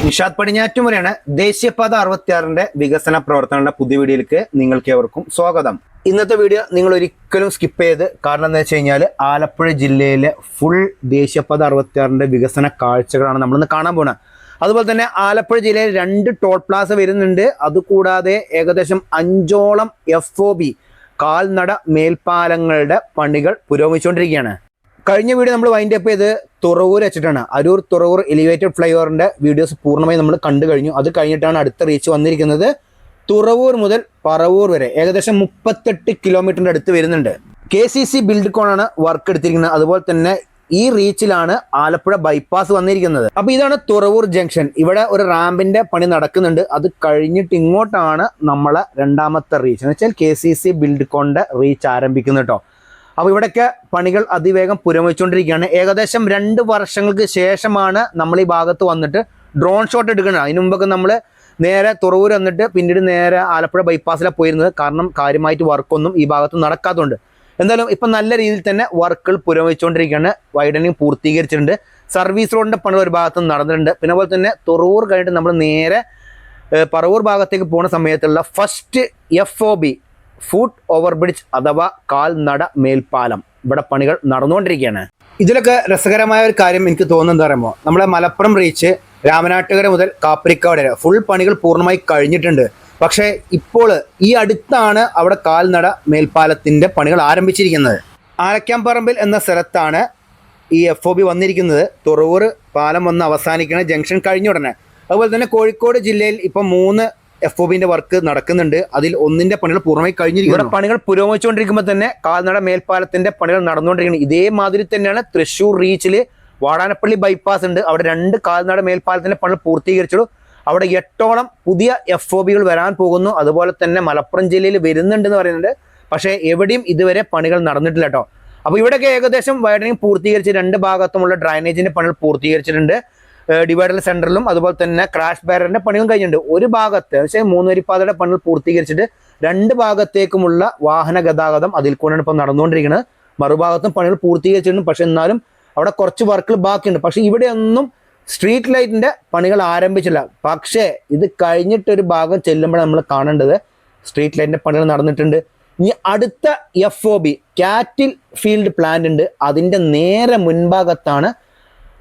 നിഷാദ് പടിഞ്ഞാറ്റുമുറയാണ് ദേശീയപാത 66 വികസന പ്രവർത്തനങ്ങളുടെ പുതിയ വീഡിയോയിലേക്ക് നിങ്ങൾക്ക് ഏവർക്കും സ്വാഗതം. ഇന്നത്തെ വീഡിയോ നിങ്ങൾ ഒരിക്കലും സ്കിപ്പ് ചെയ്ത്, കാരണം എന്താ വെച്ച് കഴിഞ്ഞാൽ ആലപ്പുഴ ജില്ലയിലെ ഫുൾ ദേശീയപാത 66 വികസന കാഴ്ചകളാണ് നമ്മളിന്ന് കാണാൻ പോകുന്നത്. അതുപോലെ തന്നെ ആലപ്പുഴ ജില്ലയിൽ 2 ടോൾ പ്ലാസ വരുന്നുണ്ട്. അതുകൂടാതെ ഏകദേശം 5ഓളം FOB കാൽനട മേൽപ്പാലങ്ങളുടെ പണികൾ പുരോഗമിച്ചുകൊണ്ടിരിക്കുകയാണ്. കഴിഞ്ഞ വീഡിയോ നമ്മൾ വൈൻഡ് അപ്പ് ചെയ്ത് തുറവൂർ വെച്ചിട്ടാണ്. അരൂർ തുറവൂർ എലിവേറ്റഡ് ഫ്ലൈ ഓവറിന്റെ വീഡിയോസ് പൂർണ്ണമായി നമ്മൾ കണ്ടു കഴിഞ്ഞു. അത് കഴിഞ്ഞിട്ടാണ് അടുത്ത റീച്ച് വന്നിരിക്കുന്നത്. തുറവൂർ മുതൽ പറവൂർ വരെ ഏകദേശം 38 കിലോമീറ്ററിന്റെ അടുത്ത് വരുന്നുണ്ട്. KCC ബിൽഡ്കോണാണ് വർക്ക് എടുത്തിരിക്കുന്നത്. അതുപോലെ തന്നെ ഈ റീച്ചിലാണ് ആലപ്പുഴ ബൈപ്പാസ് വന്നിരിക്കുന്നത്. അപ്പൊ ഇതാണ് തുറവൂർ ജംഗ്ഷൻ. ഇവിടെ ഒരു റാമ്പിന്റെ പണി നടക്കുന്നുണ്ട്. അത് കഴിഞ്ഞിട്ട് ഇങ്ങോട്ടാണ് നമ്മളെ രണ്ടാമത്തെ റീച്ച് എന്ന് വെച്ചാൽ KCC ബിൽഡ്കോണിന്റെ റീച്ച് ആരംഭിക്കുന്നത് കേട്ടോ. അപ്പോൾ ഇവിടെയൊക്കെ പണികൾ അതിവേഗം പുരോഗമിച്ചുകൊണ്ടിരിക്കുകയാണ്. ഏകദേശം 2 വർഷങ്ങൾക്ക് ശേഷമാണ് നമ്മൾ ഈ ഭാഗത്ത് വന്നിട്ട് ഡ്രോൺ ഷോട്ട് എടുക്കുന്നത്. അതിനു മുമ്പൊക്കെ നമ്മൾ നേരെ തുറവൂർ വന്നിട്ട് പിന്നീട് നേരെ ആലപ്പുഴ ബൈപ്പാസിലാണ് പോയിരുന്നത്. കാരണം കാര്യമായിട്ട് വർക്കൊന്നും ഈ ഭാഗത്ത് നടക്കാത്തതുകൊണ്ട്. എന്തായാലും ഇപ്പം നല്ല രീതിയിൽ തന്നെ വർക്കുകൾ പുരോഗമിച്ചുകൊണ്ടിരിക്കുകയാണ്. വൈഡനിങ് പൂർത്തീകരിച്ചിട്ടുണ്ട്. സർവീസ് റോഡിൻ്റെ പണി ഒരു ഭാഗത്ത് നടന്നിട്ടുണ്ട്. പിന്നെ അതുപോലെ തന്നെ തുറവൂർ കഴിഞ്ഞിട്ട് നമ്മൾ നേരെ പറവൂർ ഭാഗത്തേക്ക് പോകുന്ന സമയത്തുള്ള first FOB foot over bridge അഥവാ കാൽനട മേൽപ്പാലം ഇവിടെ പണികൾ നടന്നുകൊണ്ടിരിക്കുകയാണ്. ഇതിലൊക്കെ രസകരമായ ഒരു കാര്യം എനിക്ക് തോന്നുന്നത് എന്താ പറയുമ്പോൾ, നമ്മളെ മലപ്പുറം റീച്ച് രാമനാട്ടുകര മുതൽ കാപ്രിക്കാട് വരെ ഫുൾ പണികൾ പൂർണ്ണമായി കഴിഞ്ഞിട്ടുണ്ട്. പക്ഷേ ഇപ്പോൾ ഈ അടുത്താണ് അവിടെ കാൽനട മേൽപ്പാലത്തിൻ്റെ പണികൾ ആരംഭിച്ചിരിക്കുന്നത്. ആലക്കാംപറമ്പിൽ എന്ന സ്ഥലത്താണ് ഈ FOB വന്നിരിക്കുന്നത്. തുറവൂർ പാലം വന്ന് അവസാനിക്കുന്ന ജംഗ്ഷൻ കഴിഞ്ഞ ഉടനെ. അതുപോലെ തന്നെ കോഴിക്കോട് ജില്ലയിൽ ഇപ്പം 3 FOBന്റെ വർക്ക് നടക്കുന്നുണ്ട്. അതിൽ 1ന്റെ പണികൾ പൂർണ്ണമായി കഴിഞ്ഞിരിക്കുന്നു. ഇവിടെ പണികൾ പുരോഗമിച്ചുകൊണ്ടിരിക്കുമ്പോൾ തന്നെ കാൽനട മേൽപ്പാലത്തിന്റെ പണികൾ നടന്നുകൊണ്ടിരിക്കുന്നത്. ഇതേമാതിരി തന്നെയാണ് തൃശ്ശൂർ റീച്ചിൽ വാടാനപ്പള്ളി ബൈപ്പാസ് ഉണ്ട്. അവിടെ 2 കാൽനട മേൽപ്പാലത്തിന്റെ പണികൾ പൂർത്തീകരിച്ചു. അവിടെ 8ഓളം പുതിയ FOBകൾ വരാൻ പോകുന്നു. അതുപോലെ തന്നെ മലപ്പുറം ജില്ലയിൽ വരുന്നുണ്ടെന്ന് പറയുന്നുണ്ട്. പക്ഷേ എവിടെയും ഇതുവരെ പണികൾ നടന്നിട്ടില്ല കേട്ടോ. അപ്പോൾ ഇവിടെയൊക്കെ ഏകദേശം വൈഡനിങ് പൂർത്തീകരിച്ച് 2 ഭാഗത്തുമുള്ള ഡ്രൈനേജിന്റെ പണികൾ പൂർത്തീകരിച്ചിട്ടുണ്ട്. ഡിവൈഡർ സെന്ററിലും അതുപോലെ തന്നെ ക്രാഷ് ബാരിയറിന്റെ പണിയും കഴിഞ്ഞിട്ടുണ്ട്. ഒരു ഭാഗത്ത് പക്ഷേ 3 വരിപ്പാതയുടെ പണികൾ പൂർത്തീകരിച്ചിട്ട് 2 ഭാഗത്തേക്കുമുള്ള വാഹന ഗതാഗതം അതിൽ കൊണ്ടാണ് ഇപ്പം നടന്നുകൊണ്ടിരിക്കുന്നത്. മറുഭാഗത്തും പണികൾ പൂർത്തീകരിച്ചിട്ടുണ്ട്. പക്ഷെ എന്നാലും അവിടെ കുറച്ച് വർക്കുകൾ ബാക്കിയുണ്ട്. പക്ഷെ ഇവിടെയൊന്നും സ്ട്രീറ്റ് ലൈറ്റിന്റെ പണികൾ ആരംഭിച്ചില്ല. പക്ഷേ ഇത് കഴിഞ്ഞിട്ടൊരു ഭാഗം ചെല്ലുമ്പോൾ നമ്മൾ കാണേണ്ടത് സ്ട്രീറ്റ് ലൈറ്റിന്റെ പണികൾ നടന്നിട്ടുണ്ട്. ഇനി അടുത്ത FOB കാറ്റിൽ ഫീൽഡ് പ്ലാന്റ് ഉണ്ട്. അതിന്റെ നേരെ മുൻഭാഗത്താണ്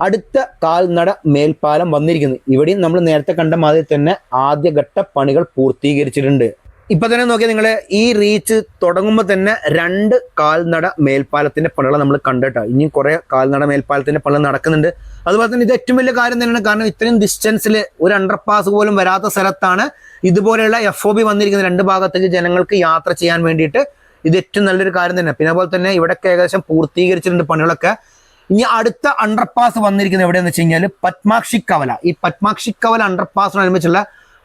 അടുത്ത കാൽനട മേൽപ്പാലം വന്നിരിക്കുന്നത്. ഇവിടെയും നമ്മൾ നേരത്തെ കണ്ട മാതിരി തന്നെ ആദ്യഘട്ട പണികൾ പൂർത്തീകരിച്ചിട്ടുണ്ട്. ഇപ്പൊ തന്നെ നോക്കിയാൽ നിങ്ങൾ ഈ റീച്ച് തുടങ്ങുമ്പോൾ തന്നെ 2 കാൽനട മേൽപ്പാലത്തിന്റെ പണികൾ നമ്മൾ കണ്ടിട്ടോ. ഇനിയും കുറെ കാൽനട മേൽപ്പാലത്തിന്റെ പണികൾ നടക്കുന്നുണ്ട്. അതുപോലെ തന്നെ ഇത് ഏറ്റവും വലിയ കാര്യം തന്നെയാണ്. കാരണം ഇത്രയും ഡിസ്റ്റൻസിൽ ഒരു അണ്ടർപാസ് പോലും വരാത്ത സ്ഥലത്താണ് ഇതുപോലെയുള്ള FOB വന്നിരിക്കുന്നത്. 2 ഭാഗത്തേക്ക് ജനങ്ങൾക്ക് യാത്ര ചെയ്യാൻ വേണ്ടിയിട്ട് ഇത് ഏറ്റവും നല്ലൊരു കാര്യം തന്നെ. പിന്നെ അതുപോലെ തന്നെ ഇവിടെയൊക്കെ ഏകദേശം പൂർത്തീകരിച്ചിട്ടുണ്ട് പണികളൊക്കെ. ഇനി അടുത്ത അണ്ടർപാസ് വന്നിരിക്കുന്നത് എവിടെയെന്ന് വെച്ച് കഴിഞ്ഞാൽ പത്മാക്ഷി കവല. ഈ പത്മാക്ഷി കവല അണ്ടർപാസിനനുബന്ധിച്ചുള്ള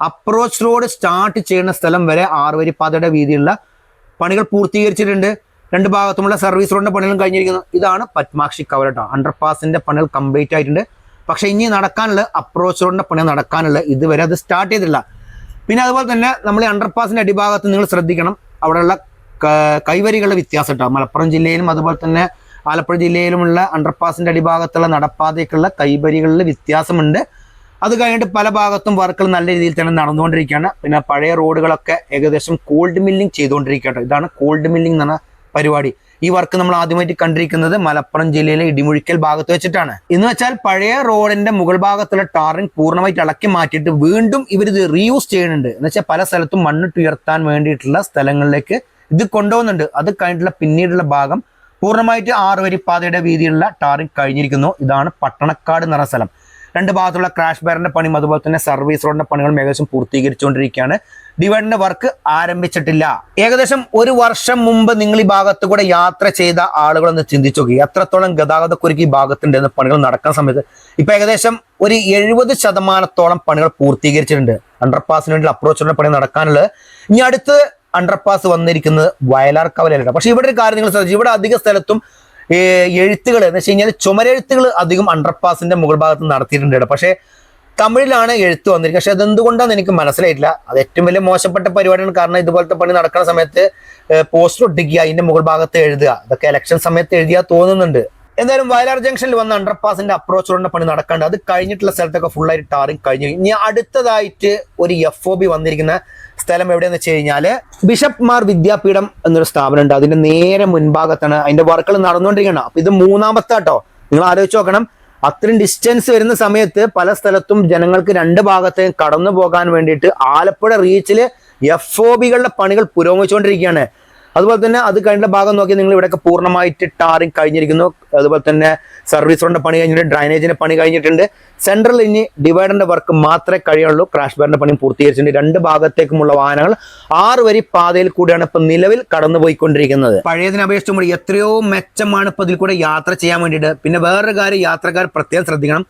അപ്രോച്ച് റോഡ് സ്റ്റാർട്ട് ചെയ്യുന്ന സ്ഥലം വരെ 6 വരിപ്പാതയുടെ വീതിയുള്ള പണികൾ പൂർത്തീകരിച്ചിട്ടുണ്ട്. 2 ഭാഗത്തുമുള്ള സർവീസ് റോഡിന്റെ പണികളും കഴിഞ്ഞിരിക്കുന്നു. ഇതാണ് പത്മാക്ഷി കവല കേട്ടോ. അണ്ടർപാസിന്റെ പണികൾ കംപ്ലീറ്റ് ആയിട്ടുണ്ട്. പക്ഷെ ഇനി നടക്കാനുള്ള അപ്രോച്ച് റോഡിന്റെ പണി നടക്കാനുള്ള ഇതുവരെ അത് സ്റ്റാർട്ട് ചെയ്തിട്ടില്ല. പിന്നെ അതുപോലെ തന്നെ നമ്മൾ ഈ അണ്ടർപാസിന്റെ അടിഭാഗത്ത് നിങ്ങൾ ശ്രദ്ധിക്കണം, അവിടെയുള്ള കൈവരികളുടെ വ്യത്യാസം കേട്ടോ. മലപ്പുറം ജില്ലയിലും അതുപോലെ തന്നെ ആലപ്പുഴ ജില്ലയിലുമുള്ള അണ്ടർപാസിന്റെ അടിഭാഗത്തുള്ള നടപ്പാതയ്ക്കുള്ള കൈവരികളിൽ വ്യത്യാസമുണ്ട്. അത് കഴിഞ്ഞിട്ട് പല ഭാഗത്തും വർക്കുകൾ നല്ല രീതിയിൽ തന്നെ നടന്നുകൊണ്ടിരിക്കുകയാണ്. പിന്നെ പഴയ റോഡുകളൊക്കെ ഏകദേശം കോൾഡ് മില്ലിംഗ് ചെയ്തുകൊണ്ടിരിക്കുകയാണ്. ഇതാണ് കോൾഡ് മില്ലിംഗ് എന്ന പരിപാടി. ഈ വർക്ക് നമ്മൾ ആദ്യമായിട്ട് കണ്ടിരിക്കുന്നത് മലപ്പുറം ജില്ലയിലെ ഇടിമുഴിക്കൽ ഭാഗത്ത് വെച്ചിട്ടാണ്. എന്ന് വെച്ചാൽ പഴയ റോഡിന്റെ മുകൾ ഭാഗത്തുള്ള ടാറിങ് പൂർണ്ണമായിട്ട് ഇളക്കി മാറ്റിയിട്ട് വീണ്ടും ഇവരിത് റീയൂസ് ചെയ്യുന്നുണ്ട്. എന്ന് വെച്ചാൽ പല സ്ഥലത്തും മണ്ണിട്ടുയർത്താൻ വേണ്ടിയിട്ടുള്ള സ്ഥലങ്ങളിലേക്ക് ഇത് കൊണ്ടുപോകുന്നുണ്ട്. അത് കഴിഞ്ഞിട്ടുള്ള പിന്നീടുള്ള ഭാഗം പൂർണ്ണമായിട്ട് 6 വരിപ്പാതയുടെ വീതിയുള്ള ടാറിങ് കഴിഞ്ഞിരിക്കുന്നു. ഇതാണ് പട്ടണക്കാട് എന്ന സ്ഥലം. 2 ഭാഗത്തുള്ള ക്രാഷ് ബാരിന്റെ പണിയും അതുപോലെ തന്നെ സർവീസ് റോഡിന്റെ പണികളും ഏകദേശം പൂർത്തീകരിച്ചുകൊണ്ടിരിക്കുകയാണ്. ഡിവൈഡറിന്റെ വർക്ക് ആരംഭിച്ചിട്ടില്ല. ഏകദേശം 1 വർഷം മുമ്പ് നിങ്ങൾ ഈ ഭാഗത്ത് കൂടെ യാത്ര ചെയ്ത ആളുകളൊന്ന് ചിന്തിച്ചു നോക്കി, എത്രത്തോളം ഗതാഗതക്കുരുക്ക് ഈ ഭാഗത്തുണ്ടെന്ന് പണികൾ നടക്കുന്ന സമയത്ത്. ഇപ്പൊ ഏകദേശം ഒരു 70% പണികൾ പൂർത്തീകരിച്ചിട്ടുണ്ട്. അണ്ടർപാസിന് വേണ്ടി അപ്രോച്ച് റോഡിന്റെ പണി നടക്കാനുള്ളത്. ഇനി അടുത്ത് അണ്ടർപാസ് വന്നിരിക്കുന്നത് വയലാർ കവലയിലാണ്. പക്ഷെ ഇവിടെ ഒരു കാര്യം നിങ്ങൾ ശ്രദ്ധിച്ചു, ഇവിടെ അധിക സ്ഥലത്തും എഴുത്തുകൾ എന്ന് വെച്ച് കഴിഞ്ഞാൽ ചുമരെഴുത്തുകൾ അധികം അണ്ടർപാസിന്റെ മുകൾ ഭാഗത്ത് നടത്തിയിട്ടുണ്ട്. പക്ഷേ തമിഴിലാണ് എഴുത്ത് വന്നിരിക്കുന്നത്. പക്ഷെ അതെന്തുകൊണ്ടാന്ന് എനിക്ക് മനസ്സിലായിട്ടില്ല. അത് ഏറ്റവും വലിയ മോശപ്പെട്ട പരിപാടിയാണ്. കാരണം ഇതുപോലത്തെ പണി നടക്കുന്ന സമയത്ത് പോസ്റ്റർ ഒട്ടിക്കുക, അതിന്റെ മുകൾ ഭാഗത്ത് എഴുതുക, ഇതൊക്കെ ഇലക്ഷൻ സമയത്ത് എഴുതിയാൽ തോന്നുന്നുണ്ട്. എന്തായാലും വയലാർ ജംഗ്ഷനിൽ വന്ന അണ്ടർപാസിന്റെ അപ്രോച്ച് റോഡിന്റെ പണി നടക്കാണ്ട് അത് കഴിഞ്ഞിട്ടുള്ള സ്ഥലത്തൊക്കെ ഫുള്ളായിട്ട് ടാറിങ് കഴിഞ്ഞു. ഇനി അടുത്തതായിട്ട് ഒരു FOB വന്നിരിക്കുന്ന സ്ഥലം എവിടെയെന്ന് വെച്ച് കഴിഞ്ഞാല് ബിഷപ്പ് മാർ വിദ്യാപീഠം എന്നൊരു സ്ഥാപനം ഉണ്ട്. അതിന്റെ നേരെ മുൻഭാഗത്താണ് അതിന്റെ വർക്കുകൾ നടന്നുകൊണ്ടിരിക്കണം. അപ്പൊ ഇത് മൂന്നാമത്താട്ടോ. നിങ്ങൾ ആലോചിച്ച് നോക്കണം, അത്രയും ഡിസ്റ്റൻസ് വരുന്ന സമയത്ത് പല സ്ഥലത്തും ജനങ്ങൾക്ക് രണ്ട് ഭാഗത്തേക്കും കടന്നു പോകാൻ വേണ്ടിയിട്ട് ആലപ്പുഴ റീച്ചില് FOBകളുടെ പണികൾ പുരോഗമിച്ചുകൊണ്ടിരിക്കുകയാണ്. അതുപോലെ തന്നെ അത് കഴിഞ്ഞ ഭാഗം നോക്കി നിങ്ങൾ ഇവിടെയൊക്കെ പൂർണ്ണമായിട്ട് ടാറിങ് കഴിഞ്ഞിരിക്കുന്നു. അതുപോലെ തന്നെ സർവീസ് റോഡിന്റെ പണി കഴിഞ്ഞിട്ടുണ്ട്, ഡ്രൈനേജിന്റെ പണി കഴിഞ്ഞിട്ടുണ്ട്. സെൻട്രൽ ഇനി ഡിവൈഡറിന്റെ വർക്ക് മാത്രമേ കഴിയുള്ളൂ. ക്രാഷ് ബാറിന്റെ പണി പൂർത്തീകരിച്ചിട്ടുണ്ട്. രണ്ട് ഭാഗത്തേക്കുമുള്ള വാഹനങ്ങൾ 6 വരി പാതയിൽ കൂടിയാണ് ഇപ്പൊ നിലവിൽ കടന്നുപോയിക്കൊണ്ടിരിക്കുന്നത്. പഴയതിനെ അപേക്ഷിച്ചും കൂടി എത്രയോ മെച്ചമാണ് ഇപ്പൊ ഇതിൽ കൂടെ യാത്ര ചെയ്യാൻ വേണ്ടിയിട്ട്. പിന്നെ വേറൊരു കാര്യം യാത്രക്കാർ പ്രത്യേകം ശ്രദ്ധിക്കണം,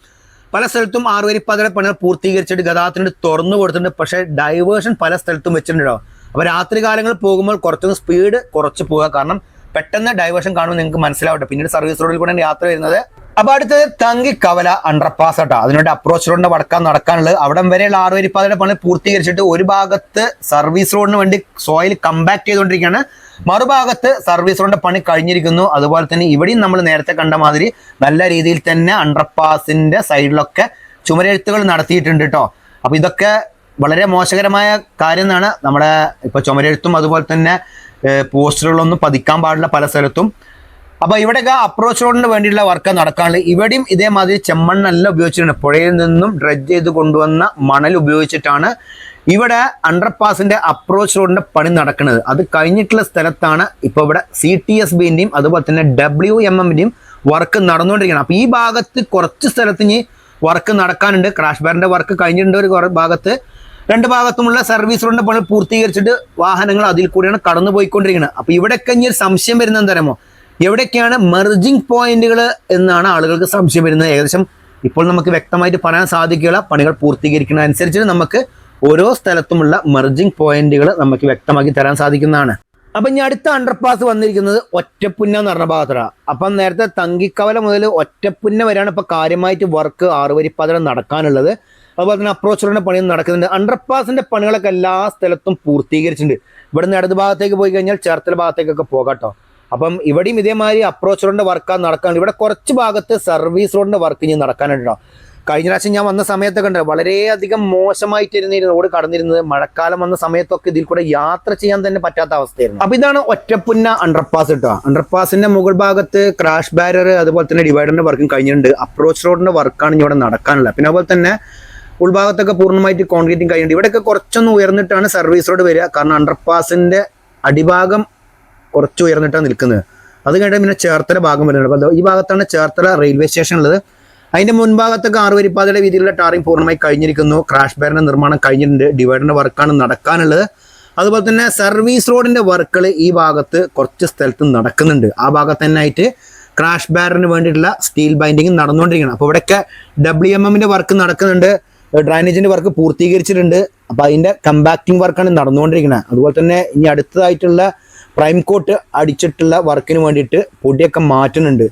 പല സ്ഥലത്തും 6 വരി പാതയുടെ പണികൾ പൂർത്തീകരിച്ചിട്ട് ഗതാഗതത്തിന് തുറന്നു കൊടുത്തിട്ടുണ്ട്. പക്ഷേ ഡൈവേർഷൻ പല സ്ഥലത്തും വെച്ചിട്ടുണ്ടോ. അപ്പൊ രാത്രി കാലങ്ങളിൽ പോകുമ്പോൾ കുറച്ചൊന്ന് സ്പീഡ് കുറച്ച് പോവുക, കാരണം പെട്ടെന്ന് ഡൈവേർഷൻ കാണുമ്പോൾ നിങ്ങൾക്ക് മനസ്സിലാവട്ടെ. പിന്നീട് സർവീസ് റോഡിൽ കൂടെ യാത്ര വരുന്നത്. അപ്പൊ അടുത്തത് തങ്കിക്കവല അണ്ടർപാസ് ആട്ടോ. അതിനോട് അപ്രോച്ച് റോഡിന്റെ വടക്കാൻ നടക്കാനുള്ളത്. അവിടം വരെയുള്ള 6 വരി പാതയുടെ പണി പൂർത്തീകരിച്ചിട്ട് ഒരു ഭാഗത്ത് സർവീസ് റോഡിന് വേണ്ടി സോയിൽ കമ്പാക്ട് ചെയ്തുകൊണ്ടിരിക്കുകയാണ്, മറുഭാഗത്ത് സർവീസ് റോഡിന്റെ പണി കഴിഞ്ഞിരിക്കുന്നു. അതുപോലെ തന്നെ ഇവിടെയും നമ്മൾ നേരത്തെ കണ്ട മാതിരി നല്ല രീതിയിൽ തന്നെ അണ്ടർപാസിന്റെ സൈഡിലൊക്കെ ചുമരെഴുത്തുകൾ നടത്തിയിട്ടുണ്ട് കേട്ടോ. അപ്പൊ ഇതൊക്കെ വളരെ മോശകരമായ കാര്യം എന്നാണ്. നമ്മുടെ ഇപ്പൊ ചുമരെഴുത്തും അതുപോലെ തന്നെ പോസ്റ്ററുകളൊന്നും പതിക്കാൻ പാടില്ല പല സ്ഥലത്തും. അപ്പൊ ഇവിടെയൊക്കെ അപ്രോച്ച് റോഡിന് വേണ്ടിയുള്ള വർക്ക് നടക്കാനുള്ളത്. ഇവിടെയും ഇതേമാതിരി ചെമ്മണ്ണല്ല ഉപയോഗിച്ചിട്ടുണ്ട്. പുഴയിൽ നിന്നും ഡ്രഡ്ജ് ചെയ്ത് കൊണ്ടുവന്ന മണൽ ഉപയോഗിച്ചിട്ടാണ് ഇവിടെ അണ്ടർപാസിന്റെ അപ്രോച്ച് റോഡിന്റെ പണി നടക്കുന്നത്. അത് കഴിഞ്ഞിട്ടുള്ള സ്ഥലത്താണ് ഇപ്പൊ ഇവിടെ CTSBന്റെയും അതുപോലെ തന്നെ WMMന്റെയും വർക്ക് നടന്നുകൊണ്ടിരിക്കുകയാണ്. അപ്പൊ ഈ ഭാഗത്ത് കുറച്ച് സ്ഥലത്ത് ഇനി വർക്ക് നടക്കാനുണ്ട്. ക്രാഷ് ബാറിന്റെ വർക്ക് കഴിഞ്ഞിട്ടുണ്ട് ഒരു ഭാഗത്ത്. രണ്ട് ഭാഗത്തുമുള്ള സർവീസ് റോഡിന്റെ പണി പൂർത്തീകരിച്ചിട്ട് വാഹനങ്ങൾ അതിൽ കൂടിയാണ് കടന്നു പോയിക്കൊണ്ടിരിക്കുന്നത്. അപ്പൊ ഇവിടെയൊക്കെ ഇനി ഒരു സംശയം വരുന്നത് എന്തറിയാമോ, എവിടെയൊക്കെയാണ് മെർജിങ് പോയിന്റുകൾ എന്നാണ് ആളുകൾക്ക് സംശയം വരുന്നത്. ഏകദേശം ഇപ്പോൾ നമുക്ക് വ്യക്തമായിട്ട് പറയാൻ സാധിക്കുകയില്ല. പണികൾ പൂർത്തീകരിക്കുന്ന അനുസരിച്ച് നമുക്ക് ഓരോ സ്ഥലത്തുമുള്ള മെർജിങ് പോയിന്റുകൾ നമുക്ക് വ്യക്തമാക്കി തരാൻ സാധിക്കുന്നതാണ്. അപ്പൊ ഇനി അടുത്ത അണ്ടർപാസ് വന്നിരിക്കുന്നത് ഒറ്റപ്പുന്ന എന്ന് പറഞ്ഞ ഭാഗത്താണ്. അപ്പം നേരത്തെ തങ്കിക്കവല മുതൽ ഒറ്റപ്പുന്ന വരെയാണ് ഇപ്പൊ കാര്യമായിട്ട് വർക്ക് 6 വരി പാത നടക്കാനുള്ളത്. അതുപോലെ തന്നെ അപ്രോച്ച് റോഡിന്റെ പണി നടക്കുന്നുണ്ട്. അണ്ടർപാസിന്റെ പണികളൊക്കെ എല്ലാ സ്ഥലത്തും പൂർത്തീകരിച്ചിട്ടുണ്ട്. ഇവിടുന്ന് ഇടത് ഭാഗത്തേക്ക് പോയി കഴിഞ്ഞാൽ ചേർത്തല ഭാഗത്തേക്കൊക്കെ പോകാട്ടോ. അപ്പം ഇവിടെയും ഇതേമാതിരി അപ്രോച്ച് റോഡിന്റെ വർക്കാണ് നടക്കാനുണ്ട്. ഇവിടെ കുറച്ച് ഭാഗത്ത് സർവീസ് റോഡിന്റെ വർക്ക് ഇനി നടക്കാനുണ്ടോ. കഴിഞ്ഞ പ്രാവശ്യം ഞാൻ വന്ന സമയത്തൊക്കെ ഉണ്ട് വളരെയധികം മോശമായിട്ടിരുന്ന റോഡ് കടന്നിരുന്നത്. മഴക്കാലം വന്ന സമയത്തൊക്കെ ഇതിൽ കൂടെ യാത്ര ചെയ്യാൻ തന്നെ പറ്റാത്ത അവസ്ഥയായിരുന്നു. അപ്പൊ ഇതാണ് ഒറ്റപ്പുന്ന അണ്ടർപാസ് കേട്ടോ. അണ്ടർപാസിന്റെ മുകൾ ഭാഗത്ത് ക്രാഷ് ബാരിയർ അതുപോലെ തന്നെ ഡിവൈഡറിന്റെ വർക്കും കഴിഞ്ഞിട്ടുണ്ട്. അപ്രോച്ച് റോഡിന്റെ വർക്കാണ് ഇനി ഇവിടെ നടക്കാനുള്ളത്. പിന്നെ അതുപോലെ തന്നെ ഉൾഭാഗത്തൊക്കെ പൂർണ്ണമായിട്ട് കോൺക്രീറ്റിംഗ് കഴിഞ്ഞിട്ടുണ്ട്. ഇവിടെയൊക്കെ കുറച്ചൊന്ന് ഉയർന്നിട്ടാണ് സർവീസ് റോഡ് വരിക, കാരണം അണ്ടർപാസിന്റെ അടിഭാഗം കുറച്ച് ഉയർന്നിട്ടാണ് നിൽക്കുന്നത്. അത് കഴിഞ്ഞിട്ട് പിന്നെ ചേർത്തല ഭാഗം വരുന്നുണ്ട്. അപ്പോൾ ഈ ഭാഗത്താണ് ചേർത്തല റെയിൽവേ സ്റ്റേഷൻ ഉള്ളത്. അതിന്റെ മുൻഭാഗത്തൊക്കെ 6 വരി പാതയുടെ വീതിയിലുള്ള ടാറിംഗ് പൂർണ്ണമായി കഴിഞ്ഞിരിക്കുന്നു. ക്രാഷ് ബാരിന്റെ നിർമ്മാണം കഴിഞ്ഞിട്ടുണ്ട്. ഡിവൈഡറിന്റെ വർക്കാണ് നടക്കാനുള്ളത്. അതുപോലെ തന്നെ സർവീസ് റോഡിന്റെ വർക്കുകൾ ഈ ഭാഗത്ത് കുറച്ച് സ്ഥലത്ത് നടക്കുന്നുണ്ട്. ആ ഭാഗത്ത് തന്നെ ആയിട്ട് ക്രാഷ് ബാരിന് വേണ്ടിയിട്ടുള്ള സ്റ്റീൽ ബൈൻഡിങ് നടന്നുകൊണ്ടിരിക്കണം. അപ്പോൾ ഇവിടെയൊക്കെ WMMന്റെ വർക്ക് നടക്കുന്നുണ്ട്. ഡ്രൈനേജിന്റെ വർക്ക് പൂർത്തീകരിച്ചിട്ടുണ്ട്. അപ്പോൾ അതിന്റെ കമ്പാക്റ്റിംഗ് വർക്കാണ് നടന്നുകൊണ്ടിരിക്കുന്നത്. അതുപോലെ തന്നെ ഇനി അടുത്തതായിട്ടുള്ള പ്രൈം കോട്ട് അടിച്ചിട്ടുള്ള വർക്കിന് വേണ്ടിയിട്ട് പൊടിയൊക്കെ മാറ്റുന്നുണ്ട്.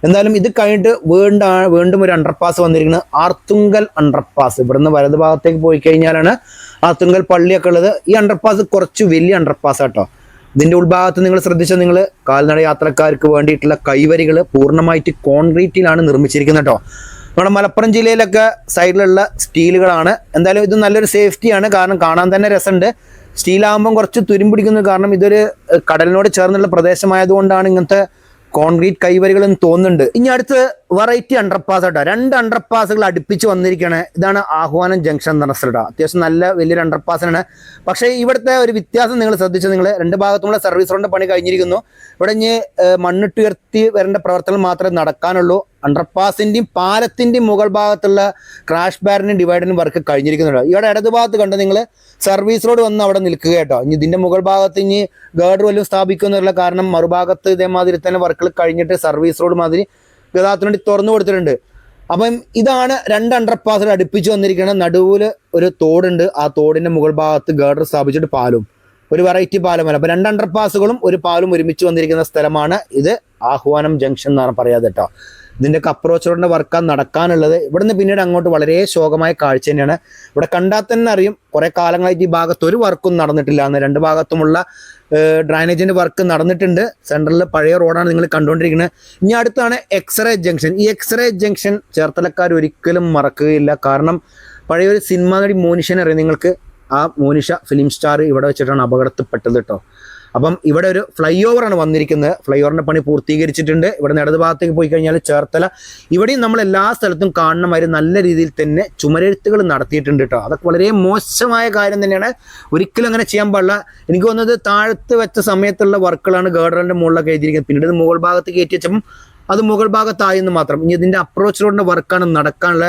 എന്തായാലും ഇത് കഴിഞ്ഞിട്ട് വീണ്ടും ഒരു അണ്ടർപാസ് വന്നിരിക്കുന്നത്, ആർത്തുങ്കൽ അണ്ടർപാസ്. ഇവിടുന്ന് വലത് ഭാഗത്തേക്ക് പോയി കഴിഞ്ഞാലാണ് ആർത്തുങ്കൽ പള്ളിയൊക്കെ ഉള്ളത്. ഈ അണ്ടർപാസ് കുറച്ച് വലിയ അണ്ടർപാസ് ആട്ടോ. ഇതിന്റെ ഉൾഭാഗത്ത് നിങ്ങൾ ശ്രദ്ധിച്ചാൽ നിങ്ങൾ കാൽനട യാത്രക്കാർക്ക് വേണ്ടിയിട്ടുള്ള കൈവരികൾ പൂർണ്ണമായിട്ട് കോൺക്രീറ്റിലാണ് നിർമ്മിച്ചിരിക്കുന്നത് കേട്ടോ. നമ്മുടെ മലപ്പുറം ജില്ലയിലൊക്കെ സൈഡിലുള്ള സ്റ്റീലുകളാണ്. എന്തായാലും ഇത് നല്ലൊരു സേഫ്റ്റിയാണ്, കാരണം കാണാൻ തന്നെ രസമുണ്ട്. സ്റ്റീലാകുമ്പം കുറച്ച് തുരുമ്പിടിക്കുന്നു, കാരണം ഇതൊരു കടലിനോട് ചേർന്നുള്ള പ്രദേശമായതുകൊണ്ടാണ് ഇങ്ങനത്തെ കോൺക്രീറ്റ് കൈവരികളെന്ന് തോന്നുന്നുണ്ട്. ഇനി അടുത്ത് വെറൈറ്റി അണ്ടർപാസ് ആട്ടോ. 2 അണ്ടർപാസുകൾ അടുപ്പിച്ച് വന്നിരിക്കുകയാണ്. ഇതാണ് ആഹ്വാനം ജംഗ്ഷൻ എന്ന് പറഞ്ഞ സ്ഥലം. അത്യാവശ്യം നല്ല വലിയൊരു അണ്ടർപാസാണ്. പക്ഷേ ഇവിടുത്തെ ഒരു വ്യത്യാസം നിങ്ങൾ ശ്രദ്ധിച്ചാൽ നിങ്ങൾ രണ്ട് ഭാഗത്തുമുള്ള സർവീസ് റോഡിന്റെ പണി കഴിഞ്ഞിരിക്കുന്നു. ഇവിടെ ഇനി മണ്ണിട്ടുയർത്തി വരേണ്ട പ്രവർത്തനം മാത്രമേ നടക്കാനുള്ളൂ. അണ്ടർപാസിന്റെയും പാലത്തിന്റെയും മുകൾ ഭാഗത്തുള്ള ക്രാഷ് ബാരിന്റെയും ഡിവൈഡറിനും വർക്ക് കഴിഞ്ഞിരിക്കുന്നുണ്ട്. ഇവിടെ ഇടത് ഭാഗത്ത് കണ്ട് നിങ്ങൾ സർവീസ് റോഡ് വന്ന് അവിടെ നിൽക്കുക കേട്ടോ. ഇനി ഇതിന്റെ മുകൾ ഭാഗത്ത് ഇനി ഗാർഡ് വല്ലതും സ്ഥാപിക്കുന്നുള്ള കാരണം മറുഭാഗത്ത് ഇതേമാതിരി തന്നെ വർക്കുകൾ കഴിഞ്ഞിട്ട് സർവീസ് റോഡ് മാതിരി ഗതാഗതത്തിന് വേണ്ടി തുറന്നു കൊടുത്തിട്ടുണ്ട്. അപ്പം ഇതാണ് 2 അണ്ടർപാസുകൾ അടുപ്പിച്ച് വന്നിരിക്കുന്നത്. നടുവിൽ ഒരു തോടുണ്ട്. ആ തോടിന്റെ മുകൾ ഭാഗത്ത് ഗാർഡർ സ്ഥാപിച്ചിട്ട് പാലും, ഒരു വെറൈറ്റി പാലമല്ല. അപ്പൊ 2 അണ്ടർപാസുകളും ഒരു പാലും ഒരുമിച്ച് വന്നിരിക്കുന്ന സ്ഥലമാണ് ഇത്. ആഹ്വാനം ജംഗ്ഷൻ എന്നാണ് പറയാതെ കേട്ടോ. ഇതിൻ്റെയൊക്കെ അപ്രോച്ച് റോഡിൻ്റെ വർക്കാണ് നടക്കാനുള്ളത്. ഇവിടുന്ന് പിന്നീട് അങ്ങോട്ട് വളരെ ശോകമായ കാഴ്ച തന്നെയാണ്. ഇവിടെ കണ്ടാൽ തന്നെ അറിയും കുറേ കാലങ്ങളായിട്ട് ഈ ഭാഗത്ത് ഒരു വർക്കും നടന്നിട്ടില്ല എന്ന്. രണ്ട് ഭാഗത്തുമുള്ള ഡ്രൈനേജിൻ്റെ വർക്ക് നടന്നിട്ടുണ്ട്. സെൻട്രലിൽ പഴയ റോഡാണ് നിങ്ങൾ കണ്ടുകൊണ്ടിരിക്കുന്നത്. ഇനി അടുത്താണ് എക്സ്റേ ജംഗ്ഷൻ. ഈ എക്സ്റേ ജംഗ്ഷൻ ചേർത്തലക്കാർ ഒരിക്കലും മറക്കുകയില്ല. കാരണം പഴയൊരു സിനിമ നടി മോനിഷനെ അറിയാം നിങ്ങൾക്ക്. ആ മോനിഷ ഫിലിം സ്റ്റാർ ഇവിടെ വെച്ചിട്ടാണ് അപകടത്തിൽപ്പെട്ടത് കേട്ടോ. അപ്പം ഇവിടെ ഒരു ഫ്ലൈ ഓവറാണ് വന്നിരിക്കുന്നത്. ഫ്ലൈ ഓവറിൻ്റെ പണി പൂർത്തീകരിച്ചിട്ടുണ്ട്. ഇവിടെ ഇടത് ഭാഗത്തേക്ക് പോയി കഴിഞ്ഞാൽ ചേർത്തല. ഇവിടെയും നമ്മൾ എല്ലാ സ്ഥലത്തും കാണണമാതിരി നല്ല രീതിയിൽ തന്നെ ചുമരെഴുത്തുകൾ നടത്തിയിട്ടുണ്ട് കേട്ടോ. അതൊക്കെ വളരെ മോശമായ കാര്യം തന്നെയാണ്. ഒരിക്കലും അങ്ങനെ ചെയ്യാൻ പാടില്ല. എനിക്ക് തോന്നുന്നത് താഴത്ത് വെച്ച സമയത്തുള്ള വർക്കുകളാണ് ഗേഡറിൻ്റെ മുകളിലൊക്കെ എഴുതിയിരിക്കുന്നത്. പിന്നീട് ഇത് മുകൾ ഭാഗത്ത് കയറ്റി വെച്ചപ്പം അത് മുകൾ ഭാഗത്തായെന്ന് മാത്രം. ഇനി ഇതിൻ്റെ അപ്രോച്ച് റോഡിൻ്റെ വർക്കാണ് നടക്കാനുള്ള.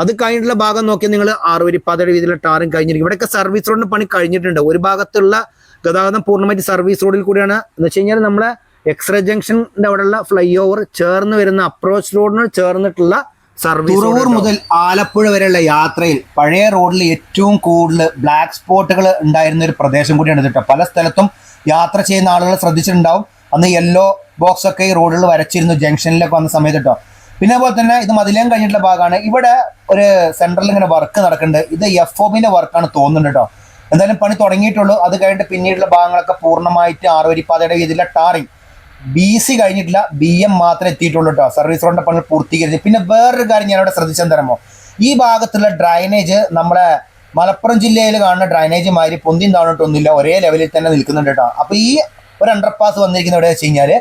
അത് കഴിഞ്ഞിട്ടുള്ള ഭാഗം നോക്കിയാൽ നിങ്ങൾ 6 വരിപ്പാതയുടെ രീതിയിലുള്ള ടാറും കഴിഞ്ഞിരിക്കും. ഇവിടെയൊക്കെ സർവീസ് റോഡിന് പണി കഴിഞ്ഞിട്ടുണ്ട്. ഒരു ഭാഗത്തുള്ള ഗതാഗതം പൂർണ്ണമായിട്ട് സർവീസ് റോഡിൽ കൂടിയാണ്. എന്ന് വെച്ച് കഴിഞ്ഞാൽ നമ്മളെ എക്സ്റേ ജംഗ്ഷൻ്റെ അവിടെയുള്ള ഫ്ലൈ ഓവർ ചേർന്ന് വരുന്ന അപ്രോച്ച് റോഡിന് ചേർന്നിട്ടുള്ള സർവീസ്. തുറവൂർ മുതൽ ആലപ്പുഴ വരെയുള്ള യാത്രയിൽ പഴയ റോഡിൽ ഏറ്റവും കൂടുതൽ ബ്ലാക്ക് സ്പോട്ടുകൾ ഉണ്ടായിരുന്ന ഒരു പ്രദേശം കൂടിയാണ് കേട്ടോ. പല സ്ഥലത്തും യാത്ര ചെയ്യുന്ന ആളുകൾ ശ്രദ്ധിച്ചിട്ടുണ്ടാവും. അന്ന് യെല്ലോ ബോക്സ് ഒക്കെ ഈ റോഡുകൾ വരച്ചിരുന്നു ജംഗ്ഷനിലൊക്കെ വന്ന സമയത്ത് കേട്ടോ. പിന്നെ അതുപോലെ തന്നെ ഇത് മതിലേം കഴിഞ്ഞിട്ടുള്ള ഭാഗമാണ്. ഇവിടെ ഒരു സെൻട്രൽ ഇങ്ങനെ വർക്ക് നടക്കുന്നുണ്ട്. ഇത് FOBന്റെ വർക്കാണ് തോന്നുന്നുണ്ട് കേട്ടോ. എന്തായാലും പണി തുടങ്ങിയിട്ടുള്ളൂ. അത് കഴിഞ്ഞിട്ട് പിന്നീടുള്ള ഭാഗങ്ങളൊക്കെ പൂർണ്ണമായിട്ട് 6 വരിപ്പാതയുടെ രീതിയിലുള്ള ടാറിങ്. BC കഴിഞ്ഞിട്ടില്ല, BM മാത്രമേ എത്തിയിട്ടുള്ളൂ കേട്ടോ. സർവീസ് റോഡിന്റെ പണി പൂർത്തീകരിച്ച്. പിന്നെ വേറൊരു കാര്യം ഞാനിവിടെ ശ്രദ്ധിച്ചെന്ന് തരുമോ, ഈ ഭാഗത്തുള്ള ഡ്രൈനേജ് നമ്മളെ മലപ്പുറം ജില്ലയിൽ കാണുന്ന ഡ്രൈനേജ് മാതിരി പൊന്തിയും താണിട്ടൊന്നുമില്ല, ഒരേ ലെവലിൽ തന്നെ നിൽക്കുന്നുണ്ട് കേട്ടോ. അപ്പോൾ ഈ ഒരു അണ്ടർപാസ് വന്നിരിക്കുന്ന എവിടെ വെച്ച് കഴിഞ്ഞാൽ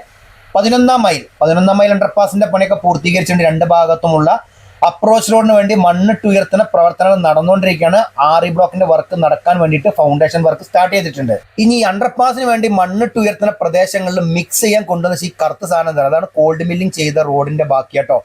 11 മൈൽ അണ്ടർപാസിന്റെ പണിയൊക്കെ പൂർത്തീകരിച്ചിട്ടുണ്ട്. രണ്ട് ഭാഗത്തുമുള്ള അപ്രോച്ച് റോഡിന് വേണ്ടി മണ്ണിട്ട് ഉയർത്തുന്ന പ്രവർത്തനങ്ങൾ നടന്നുകൊണ്ടിരിക്കുകയാണ്. 6 ബ്ലോക്കിന്റെ വർക്ക് നടക്കാൻ വേണ്ടിയിട്ട് ഫൗണ്ടേഷൻ വർക്ക് സ്റ്റാർട്ട് ചെയ്തിട്ടുണ്ട്. ഇനി ഈ അണ്ടർപാസിന് വേണ്ടി മണ്ണിട്ട് ഉയർത്തുന്ന പ്രദേശങ്ങളിൽ മിക്സ് ചെയ്യാൻ കൊണ്ടുവന്ന ഈ കറുത്ത സാധനം എന്താണ്, അതാണ് കോൾഡ് മില്ലിംഗ് ചെയ്ത റോഡിന്റെ ബാക്കി കേട്ടോ.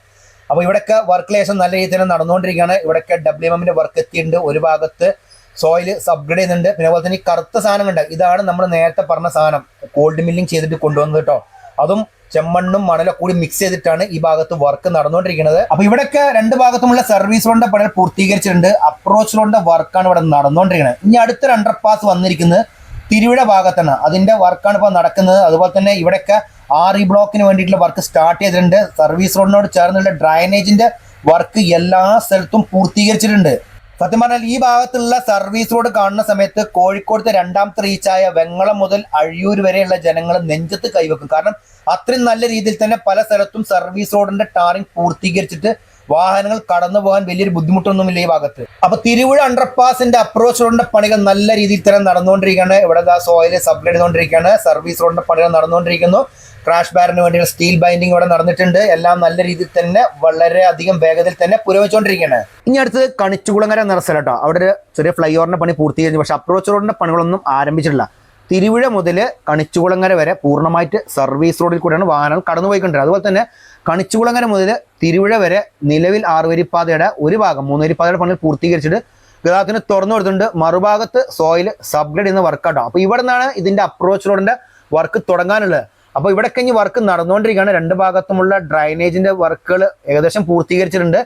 അപ്പോൾ ഇവിടെയൊക്കെ വർക്ക് ലേശം നല്ല രീതിയിൽ തന്നെ നടന്നുകൊണ്ടിരിക്കുകയാണ്. ഇവിടെയൊക്കെ WMന്റെ വർക്ക് എത്തിയിട്ടുണ്ട്. ഒരു ഭാഗത്ത് സോയിൽ അപ്ഗ്രേഡ് ചെയ്യുന്നുണ്ട്. പിന്നെ അതുപോലെ തന്നെ ഈ കറുത്ത സാധനം ഉണ്ട്, ഇതാണ് നമ്മൾ നേരത്തെ പറഞ്ഞ സാധനം കോൾഡ് മില്ലിംഗ് ചെയ്തിട്ട് കൊണ്ടുവന്നത് കേട്ടോ. അതും ചെമ്മണ്ണും മണലൊക്കെ കൂടി മിക്സ് ചെയ്തിട്ടാണ് ഈ ഭാഗത്ത് വർക്ക് നടന്നുകൊണ്ടിരിക്കുന്നത്. അപ്പൊ ഇവിടെയൊക്കെ രണ്ട് ഭാഗത്തുമുള്ള സർവീസ് റോഡിന്റെ പണികൾ പൂർത്തീകരിച്ചിട്ടുണ്ട്. അപ്രോച്ച് റോഡിന്റെ വർക്കാണ് ഇവിടെ നടന്നുകൊണ്ടിരിക്കുന്നത്. ഇനി അടുത്തൊരു അണ്ടർപാസ് വന്നിരിക്കുന്നത് തിരുവിഴ ഭാഗത്താണ്. അതിന്റെ വർക്കാണ് ഇപ്പോൾ നടക്കുന്നത്. അതുപോലെ തന്നെ ഇവിടെയൊക്കെ 6 ബ്ലോക്കിന് വേണ്ടിയിട്ടുള്ള വർക്ക് സ്റ്റാർട്ട് ചെയ്തിട്ടുണ്ട്. സർവീസ് റോഡിനോട് ചേർന്നുള്ള ഡ്രൈനേജിന്റെ വർക്ക് എല്ലാ സ്ഥലത്തും പൂർത്തീകരിച്ചിട്ടുണ്ട്. സത്യം പറഞ്ഞാൽ ഈ ഭാഗത്തുള്ള സർവീസ് റോഡ് കാണുന്ന സമയത്ത് കോഴിക്കോടത്തെ രണ്ടാമത്തെ റീച്ചായ വെങ്ങളം മുതൽ അഴിയൂർ വരെയുള്ള ജനങ്ങൾ നെഞ്ചത്ത് കൈവെക്കും. കാരണം അത്രയും നല്ല രീതിയിൽ തന്നെ പല സ്ഥലത്തും സർവീസ് റോഡിന്റെ ടാറിങ് പൂർത്തീകരിച്ചിട്ട് വാഹനങ്ങൾ കടന്നു പോകാൻ വലിയൊരു ബുദ്ധിമുട്ടൊന്നുമില്ല ഈ ഭാഗത്ത്. അപ്പൊ തിരുവിഴ അണ്ടർപാസിന്റെ അപ്രോച്ച് റോഡിന്റെ പണികൾ നല്ല രീതിയിൽ തന്നെ നടന്നുകൊണ്ടിരിക്കുകയാണ്. ഇവിടെ സോയിൽ സപ്ലൈ ചെയ്തുകൊണ്ടിരിക്കുകയാണ്. സർവീസ് റോഡിന്റെ പണികൾ നടന്നുകൊണ്ടിരിക്കുന്നു. ക്രാഷ് ബാരിന് വേണ്ടിയുള്ള സ്റ്റീൽ ബൈൻഡിങ് ഇവിടെ നടന്നിട്ടുണ്ട്. എല്ലാം നല്ല രീതിയിൽ തന്നെ വളരെ അധികം വേഗതയിൽ തന്നെ പുരോഗമിച്ചുകൊണ്ടിരിക്കുകയാണ്. ഇനി അടുത്തത് കണിച്ചുകുളങ്ങര എന്ന സ്ഥലം കേട്ടോ. അവിടെ ഒരു ചെറിയ ഫ്ലൈ ഓവറിന്റെ പണി പൂർത്തീകരിച്ചു. പക്ഷെ അപ്രോച്ച് റോഡിന്റെ പണികളൊന്നും ആരംഭിച്ചിട്ടില്ല. തിരുവിഴ മുതൽ കണിച്ചുകുളങ്ങര വരെ പൂർണ്ണമായിട്ട് സർവീസ് റോഡിൽ കൂടെയാണ് വാഹനങ്ങൾ കടന്നുപോയിക്കൊണ്ടിരുന്നത്. അതുപോലെ തന്നെ കണിച്ചുകുളങ്ങര മുതൽ തിരുവിഴ വരെ നിലവിൽ 6 വരിപ്പാതയുടെ ഒരു ഭാഗം 3 വരിപ്പാതയുടെ പണികൾ പൂർത്തീകരിച്ചിട്ട് ഗതാഗതത്തിന് തുറന്നു കൊടുത്തിട്ടുണ്ട്. മറുഭാഗത്ത് സോയിൽ സബ്ഗ്രേഡ് ചെയ്യുന്ന വർക്കാട്ടോ. അപ്പോൾ ഇവിടെ നിന്നാണ് ഇതിന്റെ അപ്രോച്ച് റോഡിന്റെ വർക്ക് തുടങ്ങാനുള്ളത്. അപ്പോൾ ഇവിടെ കഴിഞ്ഞ് വർക്ക് നടന്നുകൊണ്ടിരിക്കുകയാണ്. രണ്ട് ഭാഗത്തുമുള്ള ഡ്രൈനേജിന്റെ വർക്കുകൾ ഏകദേശം പൂർത്തീകരിച്ചിട്ടുണ്ട്.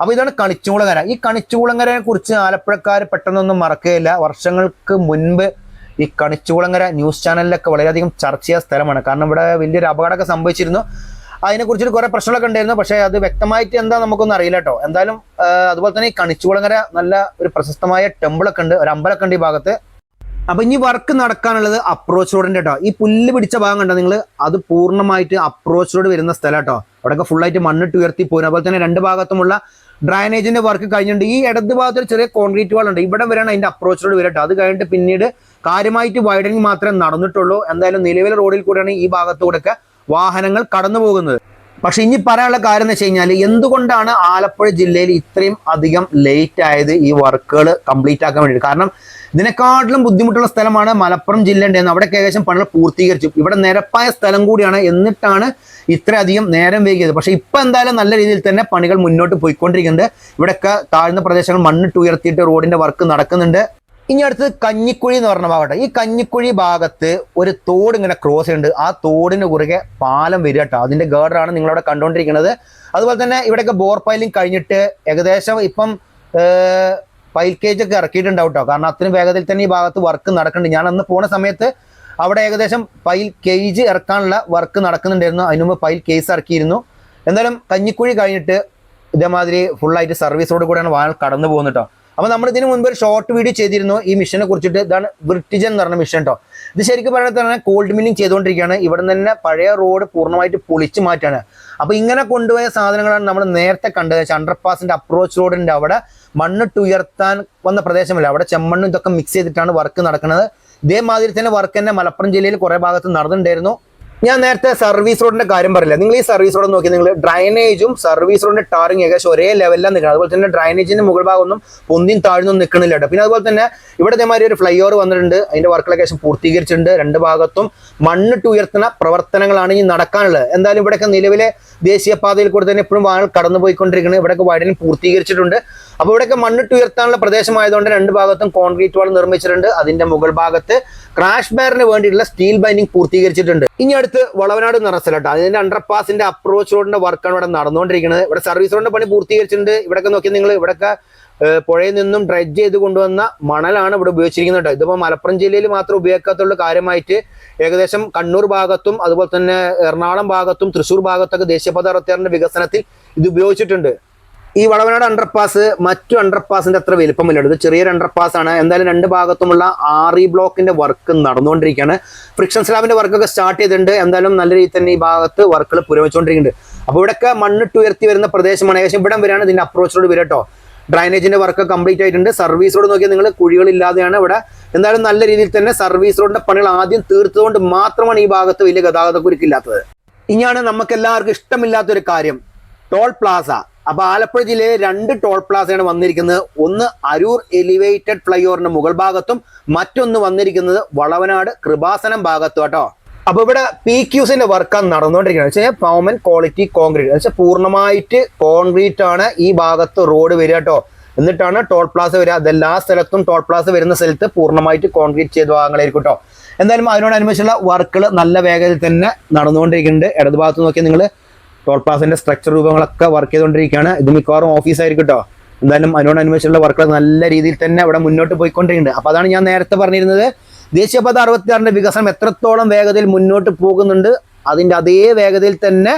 അപ്പോൾ ഇതാണ് കണിച്ചുകുളങ്ങര. ഈ കണിച്ചുകുളങ്ങരയെ കുറിച്ച് ആലപ്പുഴക്കാർ പെട്ടെന്നൊന്നും മറക്കുകയില്ല. വർഷങ്ങൾക്ക് മുൻപ് ഈ കണിച്ചുകുളങ്ങര ന്യൂസ് ചാനലിലൊക്കെ വളരെയധികം ചർച്ച ചെയ്ത സ്ഥലമാണ്. കാരണം ഇവിടെ വലിയൊരു അപകടമൊക്കെ സംഭവിച്ചിരുന്നു. അതിനെക്കുറിച്ചിട്ട് കുറേ പ്രശ്നങ്ങളൊക്കെ ഉണ്ടായിരുന്നു. പക്ഷേ അത് വ്യക്തമായിട്ട് എന്താ നമുക്കൊന്നും അറിയില്ല കേട്ടോ. എന്തായാലും അതുപോലെ തന്നെ ഈ കണിച്ചുകുളങ്ങര നല്ല ഒരു പ്രശസ്തമായ ടെമ്പിളൊക്കെ ഉണ്ട്, ഒരു അമ്പലമൊക്കെ ഉണ്ട് ഈ ഭാഗത്ത്. അപ്പൊ ഇനി വർക്ക് നടക്കാനുള്ളത് അപ്രോച്ച് റോഡിന്റെ കേട്ടോ. ഈ പുല്ല് പിടിച്ച ഭാഗം കണ്ടോ നിങ്ങൾ, അത് പൂർണ്ണമായിട്ട് അപ്രോച്ച് റോഡ് വരുന്ന സ്ഥലം കേട്ടോ. അവിടെയൊക്കെ ഫുള്ളായിട്ട് മണ്ണിട്ട് ഉയർത്തി പോകുന്നു. അതുപോലെ തന്നെ രണ്ട് ഭാഗത്തുമുള്ള ഡ്രൈനേജിന്റെ വർക്ക് കഴിഞ്ഞിട്ടുണ്ട്. ഈ ഇടത് ഭാഗത്ത് ഒരു ചെറിയ കോൺക്രീറ്റ് വാൾ ഉണ്ട്. ഇവിടെ വരെയാണ് അതിന്റെ അപ്രോച്ച് റോഡ് വരട്ടോ. അത് കഴിഞ്ഞിട്ട് പിന്നീട് കാര്യമായിട്ട് വൈഡനിങ് മാത്രമേ നടന്നിട്ടുള്ളൂ. എന്തായാലും നിലവിലെ റോഡിൽ കൂടെയാണ് ഈ ഭാഗത്തൂടെയൊക്കെ വാഹനങ്ങൾ കടന്നു പോകുന്നത്. പക്ഷെ ഇനി പറയാനുള്ള കാര്യം എന്ന് വെച്ച് കഴിഞ്ഞാൽ, എന്തുകൊണ്ടാണ് ആലപ്പുഴ ജില്ലയിൽ ഇത്രയും അധികം ലേറ്റ് ആയത് ഈ വർക്കുകൾ കംപ്ലീറ്റ് ആക്കാൻ വേണ്ടിയിട്ട്? കാരണം ഇതിനെക്കാട്ടിലും ബുദ്ധിമുട്ടുള്ള സ്ഥലമാണ് മലപ്പുറം ജില്ല ഉണ്ടായിരുന്നത്. അവിടെ ഏകദേശം പണികൾ പൂർത്തീകരിച്ചു. ഇവിടെ നിരപ്പായ സ്ഥലം കൂടിയാണ്, എന്നിട്ടാണ് ഇത്രയധികം നേരം വൈകിയത്. പക്ഷെ ഇപ്പം എന്തായാലും നല്ല രീതിയിൽ തന്നെ പണികൾ മുന്നോട്ട് പോയിക്കൊണ്ടിരിക്കുന്നുണ്ട്. ഇവിടെയൊക്കെ താഴ്ന്ന പ്രദേശങ്ങൾ മണ്ണിട്ട് ഉയർത്തിയിട്ട് റോഡിന്റെ വർക്ക് നടക്കുന്നുണ്ട്. ഇനി അടുത്തത് കഞ്ഞിക്കുഴി എന്ന് പറഞ്ഞ ഭാഗട്ടെ. ഈ കഞ്ഞിക്കുഴി ഭാഗത്ത് ഒരു തോട് ഇങ്ങനെ ക്രോസ് ചെയ്യുന്നുണ്ട്. ആ തോടിന് കുറുകെ പാലം വരിക കേട്ടോ. അതിന്റെ ഗേർഡറാണ് നിങ്ങളവിടെ കണ്ടുകൊണ്ടിരിക്കുന്നത്. അതുപോലെ തന്നെ ഇവിടെയൊക്കെ ബോർ പൈലിംഗ് കഴിഞ്ഞിട്ട് ഏകദേശം ഇപ്പം പൈൽ കേജ് ഒക്കെ ഇറക്കിയിട്ടുണ്ടാവും കേട്ടോ. കാരണം അത്രയും വേഗതയിൽ തന്നെ ഈ ഭാഗത്ത് വർക്ക് നടക്കുന്നുണ്ട്. ഞാൻ അന്ന് പോണ സമയത്ത് അവിടെ ഏകദേശം പൈൽ കേജ് ഇറക്കാനുള്ള വർക്ക് നടക്കുന്നുണ്ടായിരുന്നു. അതിന് മുമ്പ് പൈൽ കേസ് ഇറക്കിയിരുന്നു. എന്തായാലും കഞ്ഞിക്കുഴി കഴിഞ്ഞിട്ട് ഇതേമാതിരി ഫുള്ളായിട്ട് സർവീസ് റോഡ് കൂടെയാണ് വാഹനം കടന്നു പോകുന്നത് കേട്ടോ. അപ്പോൾ നമ്മൾ ഇതിന് മുൻപ് ഒരു ഷോർട്ട് വീഡിയോ ചെയ്തിരുന്നു ഈ മിഷനെ കുറിച്ചിട്ട്. ഇതാണ് ബ്രിട്ടിജൻ എന്ന് പറഞ്ഞ മിഷൻ കേട്ടോ. ഇത് ശരിക്കും പറഞ്ഞാൽ തന്നെ കോൾഡ് മില്ലിങ് ചെയ്തുകൊണ്ടിരിക്കുകയാണ്. ഇവിടെ നിന്ന് തന്നെ പഴയ റോഡ് പൂർണ്ണമായിട്ട് പൊളിച്ചു മാറ്റാണ്. അപ്പോൾ ഇങ്ങനെ കൊണ്ടുപോയ സാധനങ്ങളാണ് നമ്മൾ നേരത്തെ കണ്ടത്. അണ്ടർപാസിന്റെ അപ്രോച്ച് റോഡിന്റെ അവിടെ മണ്ണിട്ട് ഉയർത്താൻ വന്ന പ്രദേശമല്ല, അവിടെ ചെമ്മണ്ണും ഇതൊക്കെ മിക്സ് ചെയ്തിട്ടാണ് വർക്ക് നടക്കുന്നത്. ഇതേമാതിരി തന്നെ വർക്ക് തന്നെ മലപ്പുറം ജില്ലയിൽ കുറേ ഭാഗത്ത് നടന്നിട്ടുണ്ടായിരുന്നു. ഞാൻ നേരത്തെ സർവീസ് റോഡിന്റെ കാര്യം പറയില്ല. നിങ്ങൾ ഈ സർവീസ് റോഡ് നോക്കി, നിങ്ങൾ ഡ്രൈനേജും സർവീസ് റോഡിന്റെ ടാറിങ് ഏകദേശം ഒരേ ലെവലിലാണ് നിൽക്കുന്നത്. അതുപോലെ തന്നെ ഡ്രൈനേജിന്റെ മുകൾ ഭാഗമൊന്നും പൊന്തിയും താഴ്ന്നും നിൽക്കണില്ല കേട്ടോ. പിന്നെ അതുപോലെ തന്നെ ഇവിടെ ഇതേമാതിരി ഒരു ഫ്ലൈ ഓവർ വന്നിട്ടുണ്ട്. അതിന്റെ വർക്കുകളൊക്കെ ഏകദേശം പൂർത്തീകരിച്ചിട്ടുണ്ട്. രണ്ട് ഭാഗത്തും മണ്ണിട്ട് ഉയർത്തുന്ന പ്രവർത്തനങ്ങളാണ് ഇനി നടക്കാനുള്ളത്. എന്തായാലും ഇവിടെയൊക്കെ നിലവിലെ ദേശീയപാതയിൽ കൂടെ തന്നെ എപ്പോഴും വാഹനങ്ങൾ കടന്നുപോയിക്കൊണ്ടിരിക്കുന്നത്. ഇവിടെയൊക്കെ വൈഡനിങ് പൂർത്തീകരിച്ചിട്ടുണ്ട്. അപ്പോൾ ഇവിടെയൊക്കെ മണ്ണിട്ട് ഉയർത്താനുള്ള പ്രദേശമായതുകൊണ്ട് രണ്ട് ഭാഗത്തും കോൺക്രീറ്റ് വാൾ നിർമ്മിച്ചിട്ടുണ്ട്. അതിന്റെ മുകൾ ഭാഗത്ത് ക്രാഷ് ബാരിന് വേണ്ടിയിട്ടുള്ള സ്റ്റീൽ ബൈൻഡിങ് പൂർത്തീകരിച്ചിട്ടുണ്ട്. ഇനി അടുത്ത് വളവനാട് എന്ന സ്ഥലം, അതിന്റെ അണ്ടർപാസിന്റെ അപ്രോച്ച് റോഡിന്റെ വർക്കാണ് ഇവിടെ നടന്നുകൊണ്ടിരിക്കുന്നത്. ഇവിടെ സർവീസ് റോഡിന്റെ പണി പൂർത്തീകരിച്ചിട്ടുണ്ട്. ഇവിടെയൊക്കെ നോക്കി നിങ്ങൾ, ഇവിടെയൊക്കെ പുഴയിൽ നിന്നും ഡ്രഡ്ജ് ചെയ്ത് കൊണ്ടുവന്ന മണലാണ് ഇവിടെ ഉപയോഗിച്ചിരിക്കുന്നത് കേട്ടോ. ഇതിപ്പോൾ മലപ്പുറം ജില്ലയിൽ മാത്രം ഉപയോഗിക്കാത്തുള്ള കാര്യമായിട്ട് ഏകദേശം കണ്ണൂർ ഭാഗത്തും അതുപോലെ തന്നെ എറണാകുളം ഭാഗത്തും തൃശ്ശൂർ ഭാഗത്തൊക്കെ ദേശീയപാത 66 വികസനത്തിൽ ഇത് ഉപയോഗിച്ചിട്ടുണ്ട്. ഈ വളവനാട് അണ്ടർപാസ് മറ്റു അണ്ടർപാസിന്റെ അത്ര വലിപ്പമില്ല. ഇത് ചെറിയൊരു അണ്ടർപാസ് ആണ്. എന്തായാലും രണ്ട് ഭാഗത്തുമുള്ള RE ബ്ലോക്കിന്റെ വർക്ക് നടന്നുകൊണ്ടിരിക്കുകയാണ്. ഫ്രിക്ഷൻ സ്ലാബിന്റെ വർക്കൊക്കെ സ്റ്റാർട്ട് ചെയ്തിട്ടുണ്ട്. എന്തായാലും നല്ല രീതിയിൽ തന്നെ ഈ ഭാഗത്ത് വർക്കുകൾ പുരോഗമിച്ചുകൊണ്ടിരിക്കുന്നുണ്ട്. അപ്പോൾ ഇവിടെയൊക്കെ മണ്ണിട്ട് ഉയർത്തി വരുന്ന പ്രദേശമാണ്. ഏകദേശം ഇവിടം വരെയാണ് ഇതിന്റെ അപ്രോച്ച് റോഡ് വരെ കേട്ടോ. ഡ്രൈനേജിന്റെ വർക്ക് കംപ്ലീറ്റ് ആയിട്ടുണ്ട്. സർവീസ് റോഡ് നോക്കിയാൽ നിങ്ങൾ കുഴികളില്ലാതെയാണ് ഇവിടെ. എന്തായാലും നല്ല രീതിയിൽ തന്നെ സർവീസ് റോഡിന്റെ പണികൾ ആദ്യം തീർത്തുകൊണ്ട് മാത്രമാണ് ഈ ഭാഗത്ത് വലിയ ഗതാഗതക്കുരുക്കില്ലാത്തത്. ഇനിയാണ് നമുക്ക് എല്ലാവർക്കും ഇഷ്ടമില്ലാത്തൊരു കാര്യം, ടോൾ പ്ലാസ. അപ്പൊ ആലപ്പുഴ ജില്ലയിൽ 2 ടോൾ പ്ലാസയാണ് വന്നിരിക്കുന്നത്. ഒന്ന് അരൂർ എലിവേറ്റഡ് ഫ്ലൈ ഓവറിന്റെ മുകൾ ഭാഗത്തും മറ്റൊന്ന് വന്നിരിക്കുന്നത് വളവനാട് കൃപാസനം ഭാഗത്തും കേട്ടോ. അപ്പൊ ഇവിടെ PQCന്റെ വർക്കാണ് നടന്നുകൊണ്ടിരിക്കുന്നത്. വെച്ചാൽ പവർമെൻ ക്വാളിറ്റി കോൺക്രീറ്റ്, വെച്ചാൽ പൂർണ്ണമായിട്ട് കോൺക്രീറ്റ് ആണ് ഈ ഭാഗത്ത് റോഡ് വരിക കേട്ടോ. എന്നിട്ടാണ് ടോൾ പ്ലാസ വരിക. അതെല്ലാ സ്ഥലത്തും ടോൾ പ്ലാസ വരുന്ന സ്ഥലത്ത് പൂർണ്ണമായിട്ട് കോൺക്രീറ്റ് ചെയ്ത ഭാഗങ്ങളായിരിക്കും കേട്ടോ. എന്തായാലും അതിനോടനുബന്ധിച്ചുള്ള വർക്കുകൾ നല്ല വേഗത്തിൽ തന്നെ നടന്നുകൊണ്ടിരിക്കുന്നുണ്ട്. ഇടത് ഭാഗത്ത് നോക്കിയാൽ നിങ്ങൾ ടോൾ പ്ലാസിന്റെ സ്ട്രക്ചർ രൂപങ്ങളൊക്കെ വർക്ക് ചെയ്തുകൊണ്ടിരിക്കുകയാണ്. ഇത് മിക്കവാറും ഓഫീസായിരിക്കും കേട്ടോ. എന്തായാലും അതിനോടനുബന്ധിച്ചുള്ള വർക്കുകൾ നല്ല രീതിയിൽ തന്നെ അവിടെ മുന്നോട്ട് പോയിക്കൊണ്ടിരിക്കുന്നുണ്ട്. അപ്പോൾ അതാണ് ഞാൻ നേരത്തെ പറഞ്ഞിരുന്നത്, ദേശീയപാത 66 വികസനം എത്രത്തോളം വേഗതയിൽ മുന്നോട്ട് പോകുന്നുണ്ട്, അതിൻ്റെ അതേ വേഗതയിൽ തന്നെ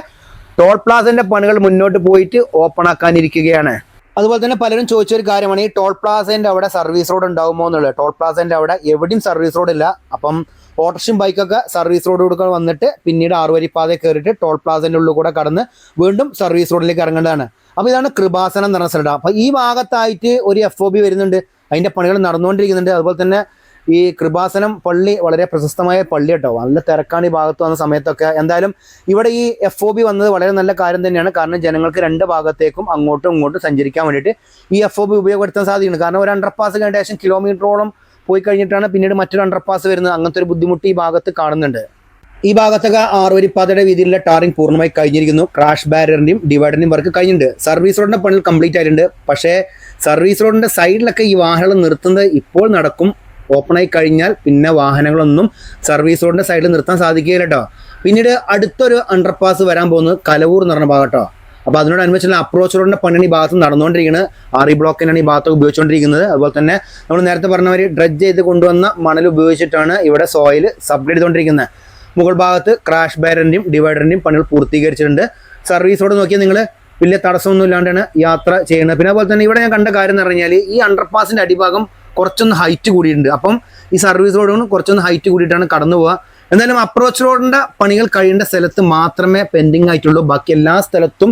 ടോൾ പ്ലാസന്റെ പണികൾ മുന്നോട്ട് പോയിട്ട് ഓപ്പൺ ആക്കാനിരിക്കുകയാണ്. അതുപോലെ തന്നെ പലരും ചോദിച്ചൊരു കാര്യമാണ്, ഈ ടോൾ പ്ലാസന്റെ അവിടെ സർവീസ് റോഡ് ഉണ്ടാകുമോ എന്നുള്ളത്. ടോൾ പ്ലാസന്റെ അവിടെ എവിടെയും സർവീസ് റോഡ് ഇല്ല. അപ്പം ഓട്ടോറിക്ഷയും ബൈക്കൊക്കെ സർവീസ് റോഡിലൂടെ വന്നിട്ട് പിന്നീട് 6 വരിപ്പാതയിൽ കയറിയിട്ട് ടോൾ പ്ലാസന്റെ ഉള്ളിൽ കൂടെ കടന്ന് വീണ്ടും സർവീസ് റോഡിലേക്ക് ഇറങ്ങേണ്ടതാണ്. അപ്പോൾ ഇതാണ് കൃപാസനം എന്ന് പറഞ്ഞ സ്ഥലം. അപ്പോൾ ഈ ഭാഗത്തായിട്ട് ഒരു FOB വരുന്നുണ്ട്, അതിന്റെ പണികൾ നടന്നുകൊണ്ടിരിക്കുന്നുണ്ട്. അതുപോലെ തന്നെ ഈ കൃപാസനം പള്ളി വളരെ പ്രശസ്തമായ പള്ളി കേട്ടോ. നല്ല തിരക്കാണ് ഈ ഭാഗത്ത് വന്ന സമയത്തൊക്കെ. എന്തായാലും ഇവിടെ ഈ FOB വന്നത് വളരെ നല്ല കാര്യം തന്നെയാണ്. കാരണം ജനങ്ങൾക്ക് 2 ഭാഗത്തേക്കും അങ്ങോട്ടും ഇങ്ങോട്ടും സഞ്ചരിക്കാൻ വേണ്ടിയിട്ട് ഈ FOB ഉപയോഗപ്പെടുത്താൻ സാധിക്കുന്നു. കാരണം ഒരു അണ്ടർപാസ് കഴിഞ്ഞ ഏകദേശം കിലോമീറ്ററോളം പോയി കഴിഞ്ഞിട്ടാണ് പിന്നീട് മറ്റൊരു അണ്ടർപാസ് വരുന്നത്. അങ്ങനത്തെ ഒരു ബുദ്ധിമുട്ട് ഈ ഭാഗത്ത് കാണുന്നുണ്ട്. ഈ ഭാഗത്തൊക്കെ 6 വരിപ്പാതയുടെ വീതിയിലുള്ള ടാറിംഗ് പൂർണ്ണമായി കഴിഞ്ഞിരിക്കുന്നു. ക്രാഷ് ബാരിയറിന്റെയും ഡിവൈഡറിന്റെയും വർക്ക് കഴിഞ്ഞിട്ടുണ്ട്. സർവീസ് റോഡിന്റെ പണികൾ കംപ്ലീറ്റ് ആയിട്ടുണ്ട്. പക്ഷേ സർവീസ് റോഡിന്റെ സൈഡിലൊക്കെ ഈ വാഹനങ്ങൾ നിർത്തുന്നത് ഇപ്പോൾ നടക്കും. ഓപ്പണായി കഴിഞ്ഞാൽ പിന്നെ വാഹനങ്ങളൊന്നും സർവീസ് റോഡിന്റെ സൈഡിൽ നിർത്താൻ സാധിക്കുകയില്ല കേട്ടോ. പിന്നീട് അടുത്തൊരു അണ്ടർപാസ് വരാൻ പോകുന്നത് കലവൂർ എന്ന് പറഞ്ഞ ഭാഗം കേട്ടോ. അപ്പോൾ അതിനോടനുബന്ധിച്ചുള്ള അപ്രോച്ച് റോഡിന്റെ പണിയാണ് ഈ ഭാഗത്ത് നടന്നുകൊണ്ടിരിക്കുന്നത്. RE ബ്ലോക്കിനാണ് ഈ ഭാഗത്ത് ഉപയോഗിച്ചുകൊണ്ടിരിക്കുന്നത്. അതുപോലെ തന്നെ നമ്മൾ നേരത്തെ പറഞ്ഞവർ ഡ്രഡ്ജ് ചെയ്ത് കൊണ്ടുവന്ന മണൽ ഉപയോഗിച്ചിട്ടാണ് ഇവിടെ സോയിൽ സപ്ലൈ ചെയ്തുകൊണ്ടിരിക്കുന്നത്. മുകൾ ഭാഗത്ത് ക്രാഷ് ബാരിയറിന്റെയും ഡിവൈഡറിന്റെയും പണികൾ പൂർത്തീകരിച്ചിട്ടുണ്ട്. സർവീസ് റോഡ് നോക്കിയാൽ നിങ്ങൾ വലിയ തടസ്സമൊന്നും ഇല്ലാണ്ടാണ് യാത്ര ചെയ്യുന്നത്. പിന്നെ അതുപോലെ തന്നെ ഇവിടെ ഞാൻ കണ്ട കാര്യം എന്ന് പറഞ്ഞാൽ ഈ അണ്ടർപാസിന്റെ അടിഭാഗം കുറച്ചൊന്ന് ഹൈറ്റ് കൂടിയിട്ടുണ്ട്. അപ്പം ഈ സർവീസ് റോഡും കുറച്ചൊന്ന് ഹൈറ്റ് കൂടിയിട്ടാണ് കടന്നു പോവുക. എന്തായാലും അപ്രോച്ച് റോഡിന്റെ പണികൾ കഴിയേണ്ട സ്ഥലത്ത് മാത്രമേ പെൻഡിങ് ആയിട്ടുള്ളൂ. ബാക്കി എല്ലാ സ്ഥലത്തും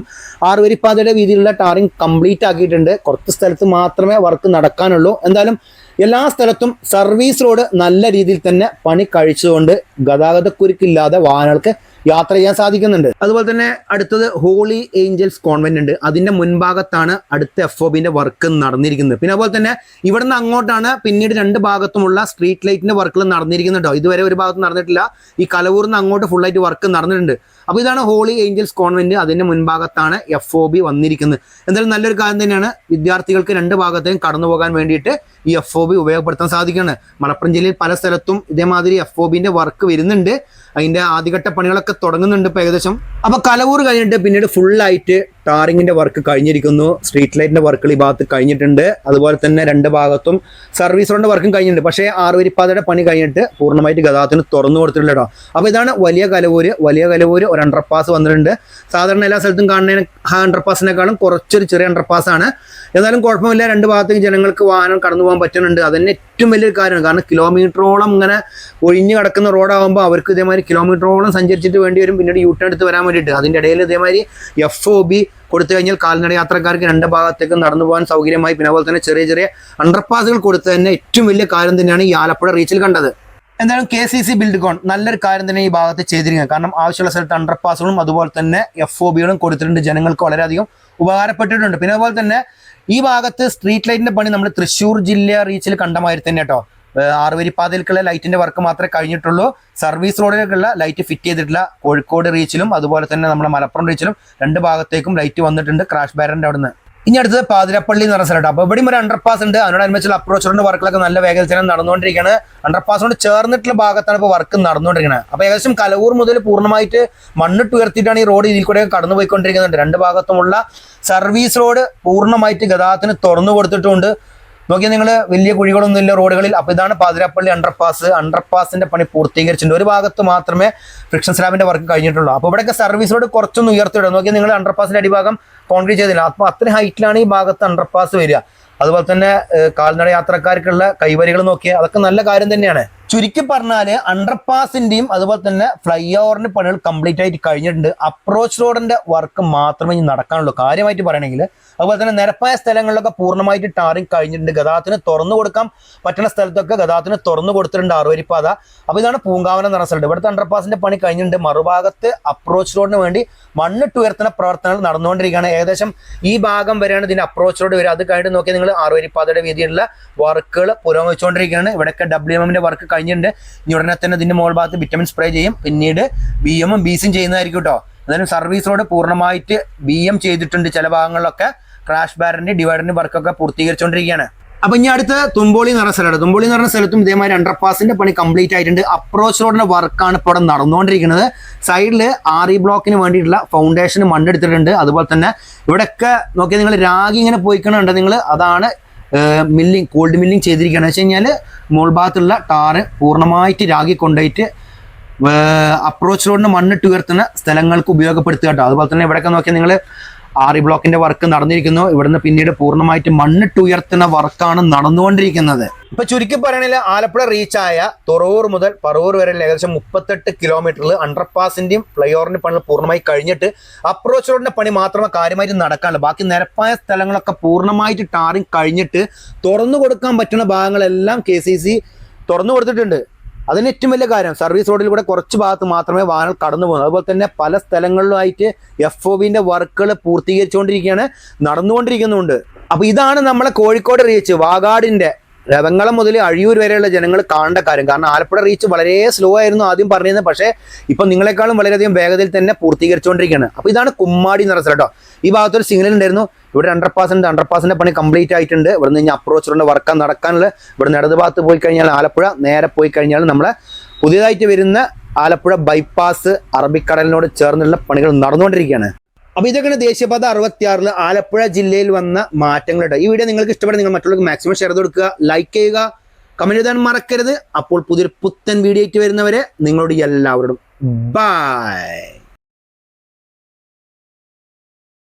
6 വരിപ്പാതയുടെ വീതിയിലുള്ള ടാറിംഗ് കംപ്ലീറ്റ് ആക്കിയിട്ടുണ്ട്. കുറച്ച് സ്ഥലത്ത് മാത്രമേ വർക്ക് നടക്കാനുള്ളൂ. എന്തായാലും എല്ലാ സ്ഥലത്തും സർവീസ് റോഡ് നല്ല രീതിയിൽ തന്നെ പണി കഴിച്ചുകൊണ്ട് ഗതാഗതക്കുരുക്കില്ലാതെ വാഹനങ്ങൾക്ക് യാത്ര ചെയ്യാൻ സാധിക്കുന്നുണ്ട്. അതുപോലെ തന്നെ അടുത്തത് ഹോളി ഏഞ്ചൽസ് കോൺവെന്റ് ഉണ്ട്. അതിന്റെ മുൻഭാഗത്താണ് അടുത്ത FOBന്റെ വർക്ക് നടന്നിരിക്കുന്നത്. പിന്നെ അതുപോലെ തന്നെ ഇവിടെ നിന്ന് അങ്ങോട്ടാണ് പിന്നീട് 2 ഭാഗത്തുമുള്ള സ്ട്രീറ്റ് ലൈറ്റിന്റെ വർക്കുകൾ നടന്നിരിക്കുന്നുണ്ടോ. ഇതുവരെ ഒരു ഭാഗത്ത് നടന്നിട്ടില്ല. ഈ കലവൂരിൽ നിന്ന് അങ്ങോട്ട് ഫുള്ളായിട്ട് വർക്ക് നടന്നിട്ടുണ്ട്. അപ്പോൾ ഇതാണ് ഹോളി ഏഞ്ചൽസ് കോൺവെന്റ്. അതിന്റെ മുൻഭാഗത്താണ് FOB വന്നിരിക്കുന്നത്. എന്തായാലും നല്ലൊരു കാര്യം തന്നെയാണ്. വിദ്യാർത്ഥികൾക്ക് 2 ഭാഗത്തേക്കും കടന്നു പോകാൻ വേണ്ടിയിട്ട് ഈ FOB ഉപയോഗപ്പെടുത്താൻ സാധിക്കുകയാണ്. മലപ്പുറം ജില്ലയിൽ പല സ്ഥലത്തും ഇതേമാതിരി FOBന്റെ വർക്ക് വരുന്നുണ്ട്. അതിന്റെ ആദ്യഘട്ട പണികളൊക്കെ തുടങ്ങുന്നുണ്ട് ഇപ്പൊ ഏകദേശം. അപ്പൊ കലവൂർ കഴിഞ്ഞിട്ട് പിന്നീട് ഫുള്ളായിട്ട് ടാറിങ്ങിന്റെ വർക്ക് കഴിഞ്ഞിരിക്കുന്നു. സ്ട്രീറ്റ് ലൈറ്റിന്റെ വർക്കുകൾ ഈ ഭാഗത്ത് കഴിഞ്ഞിട്ടുണ്ട്. അതുപോലെ തന്നെ രണ്ട് ഭാഗത്തും സർവീസ് റോഡിന്റെ വർക്കും കഴിഞ്ഞിട്ടുണ്ട്. പക്ഷേ ആറുവരിപ്പാതയുടെ പണി കഴിഞ്ഞിട്ട് പൂർണ്ണമായിട്ട് ഗതാഗതത്തിന് തുറന്നു കൊടുത്തിട്ടുണ്ട് കേട്ടോ. അപ്പൊ ഇതാണ് വലിയ കലവൂര് ഒരു അണ്ടർപാസ് വന്നിട്ടുണ്ട്. സാധാരണ എല്ലാ സ്ഥലത്തും കാണുന്ന അണ്ടർപാസിനേക്കാളും കുറച്ചൊരു ചെറിയ അണ്ടർപാസ് ആണ്. എന്നാലും കുഴപ്പമില്ല, രണ്ട് ഭാഗത്തേക്ക് ജനങ്ങൾക്ക് വാഹനം കടന്നു പോകാൻ പറ്റുന്നുണ്ട്. അതന്നെ ഏറ്റവും വലിയൊരു കാര്യമാണ്. കാരണം കിലോമീറ്ററോളം ഇങ്ങനെ ഒഴിഞ്ഞു കിടക്കുന്ന റോഡാകുമ്പോൾ അവർക്ക് ഇതേമാതിരി കിലോമീറ്ററോളം സഞ്ചരിച്ചിട്ട് വേണ്ടി വരും പിന്നീട് യൂട്ടേൺ എടുത്ത് വരാൻ വേണ്ടിയിട്ട്. അതിൻ്റെ ഇടയിൽ ഇതേമാതിരി FOB കൊടുത്തു കഴിഞ്ഞാൽ കാൽനട യാത്രക്കാർക്ക് രണ്ട് ഭാഗത്തേക്ക് നടന്നു പോകാൻ സൗകര്യമായി. പിന്നെ അതുപോലെ തന്നെ ചെറിയ ചെറിയ അണ്ടർപാസുകൾ കൊടുത്ത് തന്നെ ഏറ്റവും വലിയ കാര്യം തന്നെയാണ് ഈ ആലപ്പുഴ റീച്ചിൽ കണ്ടത്. എന്തായാലും KCC ബിൽഡ്കോൺ നല്ലൊരു കാര്യം തന്നെ ഈ ഭാഗത്ത് ചെയ്തിരിക്കുന്നത്. കാരണം ആവശ്യമുള്ള സ്ഥലത്ത് അണ്ടർപാസുകളും അതുപോലെ തന്നെ FOBകളും കൊടുത്തിട്ടുണ്ട്. ജനങ്ങൾക്ക് വളരെയധികം ഉപകാരപ്പെട്ടിട്ടുണ്ട്. പിന്നെ അതുപോലെ തന്നെ ഈ ഭാഗത്ത് സ്ട്രീറ്റ് ലൈറ്റിന്റെ പണി നമ്മൾ തൃശ്ശൂർ ജില്ല റീച്ചിൽ കണ്ടമാതിരി തന്നെ കേട്ടോ. ആറുവരിപ്പാതയിലേക്കുള്ള ലൈറ്റിന്റെ വർക്ക് മാത്രമേ കഴിഞ്ഞിട്ടുള്ളൂ. സർവീസ് റോഡിലേക്കുള്ള ലൈറ്റ് ഫിറ്റ് ചെയ്തിട്ടില്ല. കോഴിക്കോട് റീച്ചിലും അതുപോലെ തന്നെ നമ്മുടെ മലപ്പുറം റീച്ചിലും രണ്ട് ഭാഗത്തേക്കും ലൈറ്റ് വന്നിട്ടുണ്ട് ക്രാഷ് ബാരന്റെ അവിടുന്ന്. ഇനി അടുത്തത് പാതിരപ്പള്ളി എന്ന് പറഞ്ഞ സ്ഥലം. അപ്പോൾ ഇവിടെയും ഒരു അണ്ടർപാസ് ഉണ്ട്. അതിനോടനുബന്ധിച്ചുള്ള അപ്രോച്ച് റോഡിന്റെ വർക്കുകളൊക്കെ നല്ല വേഗത്തിൽ തന്നെ നടന്നുകൊണ്ടിരിക്കുകയാണ്. അണ്ടർപാസിനോട് ചേർന്നിട്ടുള്ള ഭാഗത്താണ് ഇപ്പോൾ വർക്ക് നടന്നുകൊണ്ടിരിക്കുന്നത്. അപ്പോൾ ഏകദേശം കലവൂർ മുതൽ പൂർണ്ണമായിട്ട് മണ്ണിട്ട് ഉയർത്തിയിട്ടാണ് ഈ റോഡ് ഇതിൽ കൂടെ കടന്നു പോയിക്കൊണ്ടിരിക്കുന്നുണ്ട്. രണ്ട് ഭാഗത്തുമുള്ള സർവീസ് റോഡ് പൂർണ്ണമായിട്ട് ഗതാഗതത്തിന് തുറന്നു കൊടുത്തിട്ടുണ്ട്. നോക്കിയാൽ നിങ്ങൾ വലിയ കുഴികളൊന്നുമില്ല റോഡുകളിൽ. അപ്പോൾ ഇതാണ് പാതിരപ്പള്ളി അണ്ടർപാസിന്റെ പണി പൂർത്തീകരിച്ചിട്ടുണ്ട്. ഒരു ഭാഗത്ത് മാത്രമേ ഫ്രിക്ഷൻ സ്ലാബിന്റെ വർക്ക് കഴിഞ്ഞിട്ടുള്ളൂ. അപ്പോൾ ഇവിടെയൊക്കെ സർവീസ് റോഡ് കുറച്ചൊന്ന് ഉയർത്തിയിടും. നോക്കിയാൽ നിങ്ങൾ അണ്ടർപാസിന്റെ അടിഭാഗം കോൺക്രീറ്റ് ചെയ്തില്ല. അപ്പോൾ അത്രയും ഹൈറ്റിലാണ് ഈ ഭാഗത്ത് അണ്ടർപാസ് വരിക. അതുപോലെ തന്നെ കാൽനട യാത്രക്കാർക്കുള്ള കൈവരികൾ നോക്കിയാൽ അതൊക്കെ നല്ല കാര്യം തന്നെയാണ്. ചുരുക്കി പറഞ്ഞാല് അണ്ടർപാസിന്റെയും അതുപോലെ തന്നെ ഫ്ലൈ ഓവറിന്റെ പണികൾ കംപ്ലീറ്റ് ആയിട്ട് കഴിഞ്ഞിട്ടുണ്ട്. അപ്രോച്ച് റോഡിന്റെ വർക്ക് മാത്രമേ ഇനി നടക്കാനുള്ളൂ കാര്യമായിട്ട് പറയണമെങ്കിൽ. അതുപോലെ തന്നെ നിരപ്പായ സ്ഥലങ്ങളിലൊക്കെ പൂർണ്ണമായിട്ട് ടാറിങ് കഴിഞ്ഞിട്ടുണ്ട്. ഗതാഗതത്തിന് തുറന്നു കൊടുക്കാൻ പറ്റുന്ന സ്ഥലത്തൊക്കെ ഗതാഗതത്തിന് തുറന്നു കൊടുത്തിട്ടുണ്ട് ആറുവരിപ്പാത. അപ്പോൾ ഇതാണ് പൂങ്കാവനം എന്ന് പറഞ്ഞ സ്ഥലം. ഇവിടുത്തെ അണ്ടർപാസിന്റെ പണി കഴിഞ്ഞിട്ടുണ്ട്. മറുഭാഗത്ത് അപ്രോച്ച് റോഡിന് വേണ്ടി മണ്ണിട്ട് ഉയർത്തുന്ന പ്രവർത്തനങ്ങൾ നടന്നുകൊണ്ടിരിക്കുകയാണ്. ഏകദേശം ഈ ഭാഗം വരെയാണ് ഇതിന്റെ അപ്രോച്ച് റോഡ് വരിക. അത് കഴിഞ്ഞിട്ട് നോക്കിയാൽ നിങ്ങൾ ആറുവരിപ്പാതയുടെ വീതിയിലുള്ള വർക്കുകൾ പുരോഗമിച്ചുകൊണ്ടിരിക്കുകയാണ്. ഇവിടെയൊക്കെ WMന്റെ വർക്ക് കഴിഞ്ഞിട്ടുണ്ട്. ഇനി ഉടനെ തന്നെ ഇതിന്റെ മുകൾ ഭാഗത്ത് വിറ്റമിൻ സ്പ്രേ ചെയ്യും. പിന്നീട് BM-ഉം BC-യും ചെയ്യുന്നതായിരിക്കും കേട്ടോ. എന്നാലും സർവീസ് റോഡ് പൂർണ്ണമായിട്ട് BM ചെയ്തിട്ടുണ്ട്. ചില ഭാഗങ്ങളിലൊക്കെ ക്രാഷ് ബാരന്റെ ഡിവൈഡറിന്റെ വർക്കൊക്കെ പൂർത്തീകരിച്ചുകൊണ്ടിരിക്കുകയാണ്. അപ്പൊ ഇനി അടുത്ത് തുമ്പോളി എന്ന് പറഞ്ഞ സ്ഥലമാണ്. തുമ്പോളി എന്ന് പറഞ്ഞ സ്ഥലത്തും ഇതേമാതിരി അണ്ടർപാസിന്റെ പണി കംപ്ലീറ്റ് ആയിട്ടുണ്ട്. അപ്രോച്ച് റോഡിന്റെ വർക്കാണ് ഇപ്പോൾ ഇവിടെ നടന്നുകൊണ്ടിരിക്കുന്നത്. സൈഡിൽ RE ബ്ലോക്കിന് വേണ്ടിയിട്ടുള്ള ഫൗണ്ടേഷന് മണ്ണെടുത്തിട്ടുണ്ട്. അതുപോലെ തന്നെ ഇവിടെയൊക്കെ നോക്കിയാൽ നിങ്ങൾ രാഗി ഇങ്ങനെ പോയിക്കണുണ്ട് നിങ്ങൾ. അതാണ് കോൾഡ് മില്ലിങ് ചെയ്തിരിക്കുകയാണ്. വെച്ച് കഴിഞ്ഞാൽ മോൾ ഭാഗത്തുള്ള ടാറ് പൂർണ്ണമായിട്ട് രാഗി കൊണ്ടുപോയിട്ട് അപ്രോച്ച് റോഡിന് മണ്ണിട്ട് ഉയർത്തുന്ന സ്ഥലങ്ങൾക്ക് ഉപയോഗപ്പെടുത്തുക കേട്ടോ. അതുപോലെ തന്നെ ഇവിടെയൊക്കെ നോക്കിയാൽ നിങ്ങൾ RE ബ്ലോക്കിന്റെ വർക്ക് നടന്നിരിക്കുന്നു. ഇവിടുന്ന് പിന്നീട് പൂർണ്ണമായിട്ട് മണ്ണിട്ട് ഉയർത്തുന്ന വർക്കാണ് നടന്നുകൊണ്ടിരിക്കുന്നത്. ഇപ്പൊ ചുരുക്കി പറയണെങ്കിൽ ആലപ്പുഴ റീച്ചായ തുറവൂർ മുതൽ പറവൂർ വരെ ഏകദേശം 38 കിലോമീറ്ററിൽ അണ്ടർപാസിന്റെയും ഫ്ലൈ ഓവറിന്റെ പണി പൂർണ്ണമായി കഴിഞ്ഞിട്ട് അപ്രോച്ച് റോഡിന്റെ പണി മാത്രമേ കാര്യമായിട്ട് നടക്കാനുള്ളൂ. ബാക്കി നിരപ്പായ സ്ഥലങ്ങളൊക്കെ പൂർണ്ണമായിട്ട് ടാറിങ് കഴിഞ്ഞിട്ട് തുറന്നു കൊടുക്കാൻ പറ്റുന്ന ഭാഗങ്ങളെല്ലാം KCC തുറന്നു കൊടുത്തിട്ടുണ്ട്. അതിന് ഏറ്റവും വലിയ കാര്യം സർവീസ് റോഡിൽ കൂടെ കുറച്ച് ഭാഗത്ത് മാത്രമേ വാഹനം കടന്നു പോകുന്നത്. അതുപോലെ തന്നെ പല സ്ഥലങ്ങളിലുമായിട്ട് FOBന്റെ വർക്കുകൾ പൂർത്തീകരിച്ചുകൊണ്ടിരിക്കുകയാണ്, നടന്നുകൊണ്ടിരിക്കുന്നുണ്ട്. അപ്പോൾ ഇതാണ് നമ്മളെ കോഴിക്കോട് റീച്ച് വാഗാടിന്റെ രവങ്ങളം മുതൽ അഴിയൂർ വരെയുള്ള ജനങ്ങൾ കാണേണ്ട കാര്യം. കാരണം ആലപ്പുഴ റീച്ച് വളരെ സ്ലോ ആയിരുന്നു ആദ്യം പറഞ്ഞിരുന്നത്. പക്ഷേ ഇപ്പം നിങ്ങളെക്കാളും വളരെയധികം വേഗതയിൽ തന്നെ പൂർത്തീകരിച്ചുകൊണ്ടിരിക്കുകയാണ്. അപ്പോൾ ഇതാണ് കുമ്മാടി എന്ന് പറഞ്ഞ സ്ഥലം കേട്ടോ. ഈ ഭാഗത്തൊരു സിഗ്നൽ ഉണ്ടായിരുന്നു. ഇവിടെ അണ്ടർപാസിന്റെ പണി കംപ്ലീറ്റ് ആയിട്ടുണ്ട്. ഇവിടെ നിന്ന് അപ്രോച്ച് റോഡിന്റെ വർക്ക് നടക്കാനുള്ള. ഇവിടെ ഇടത് ഭാഗത്ത് പോയി കഴിഞ്ഞാൽ ആലപ്പുഴ, നേരെ പോയി കഴിഞ്ഞാൽ നമ്മളെ പുതിയതായിട്ട് വരുന്ന ആലപ്പുഴ ബൈപ്പാസ് അറബിക്കടലിനോട് ചേർന്നുള്ള പണികൾ നടന്നുകൊണ്ടിരിക്കുകയാണ്. അപ്പോൾ ഇതൊക്കെയാണ് ദേശീയപാത 66 ആലപ്പുഴ ജില്ലയിൽ വന്ന മാറ്റങ്ങളുണ്ട്. ഈ വീഡിയോ നിങ്ങൾക്ക് ഇഷ്ടപ്പെടുക നിങ്ങൾ മറ്റുള്ളവർക്ക് മാക്സിമം ഷെയർ ചെയ്ത് കൊടുക്കുക, ലൈക്ക് ചെയ്യുക, കമന്റ് എഴുതാൻ മറക്കരുത്. അപ്പോൾ പുതിയൊരു പുത്തൻ വീഡിയോ ആയിട്ട് വരുന്നവരെ നിങ്ങളോട് എല്ലാവരോടും ബൈ.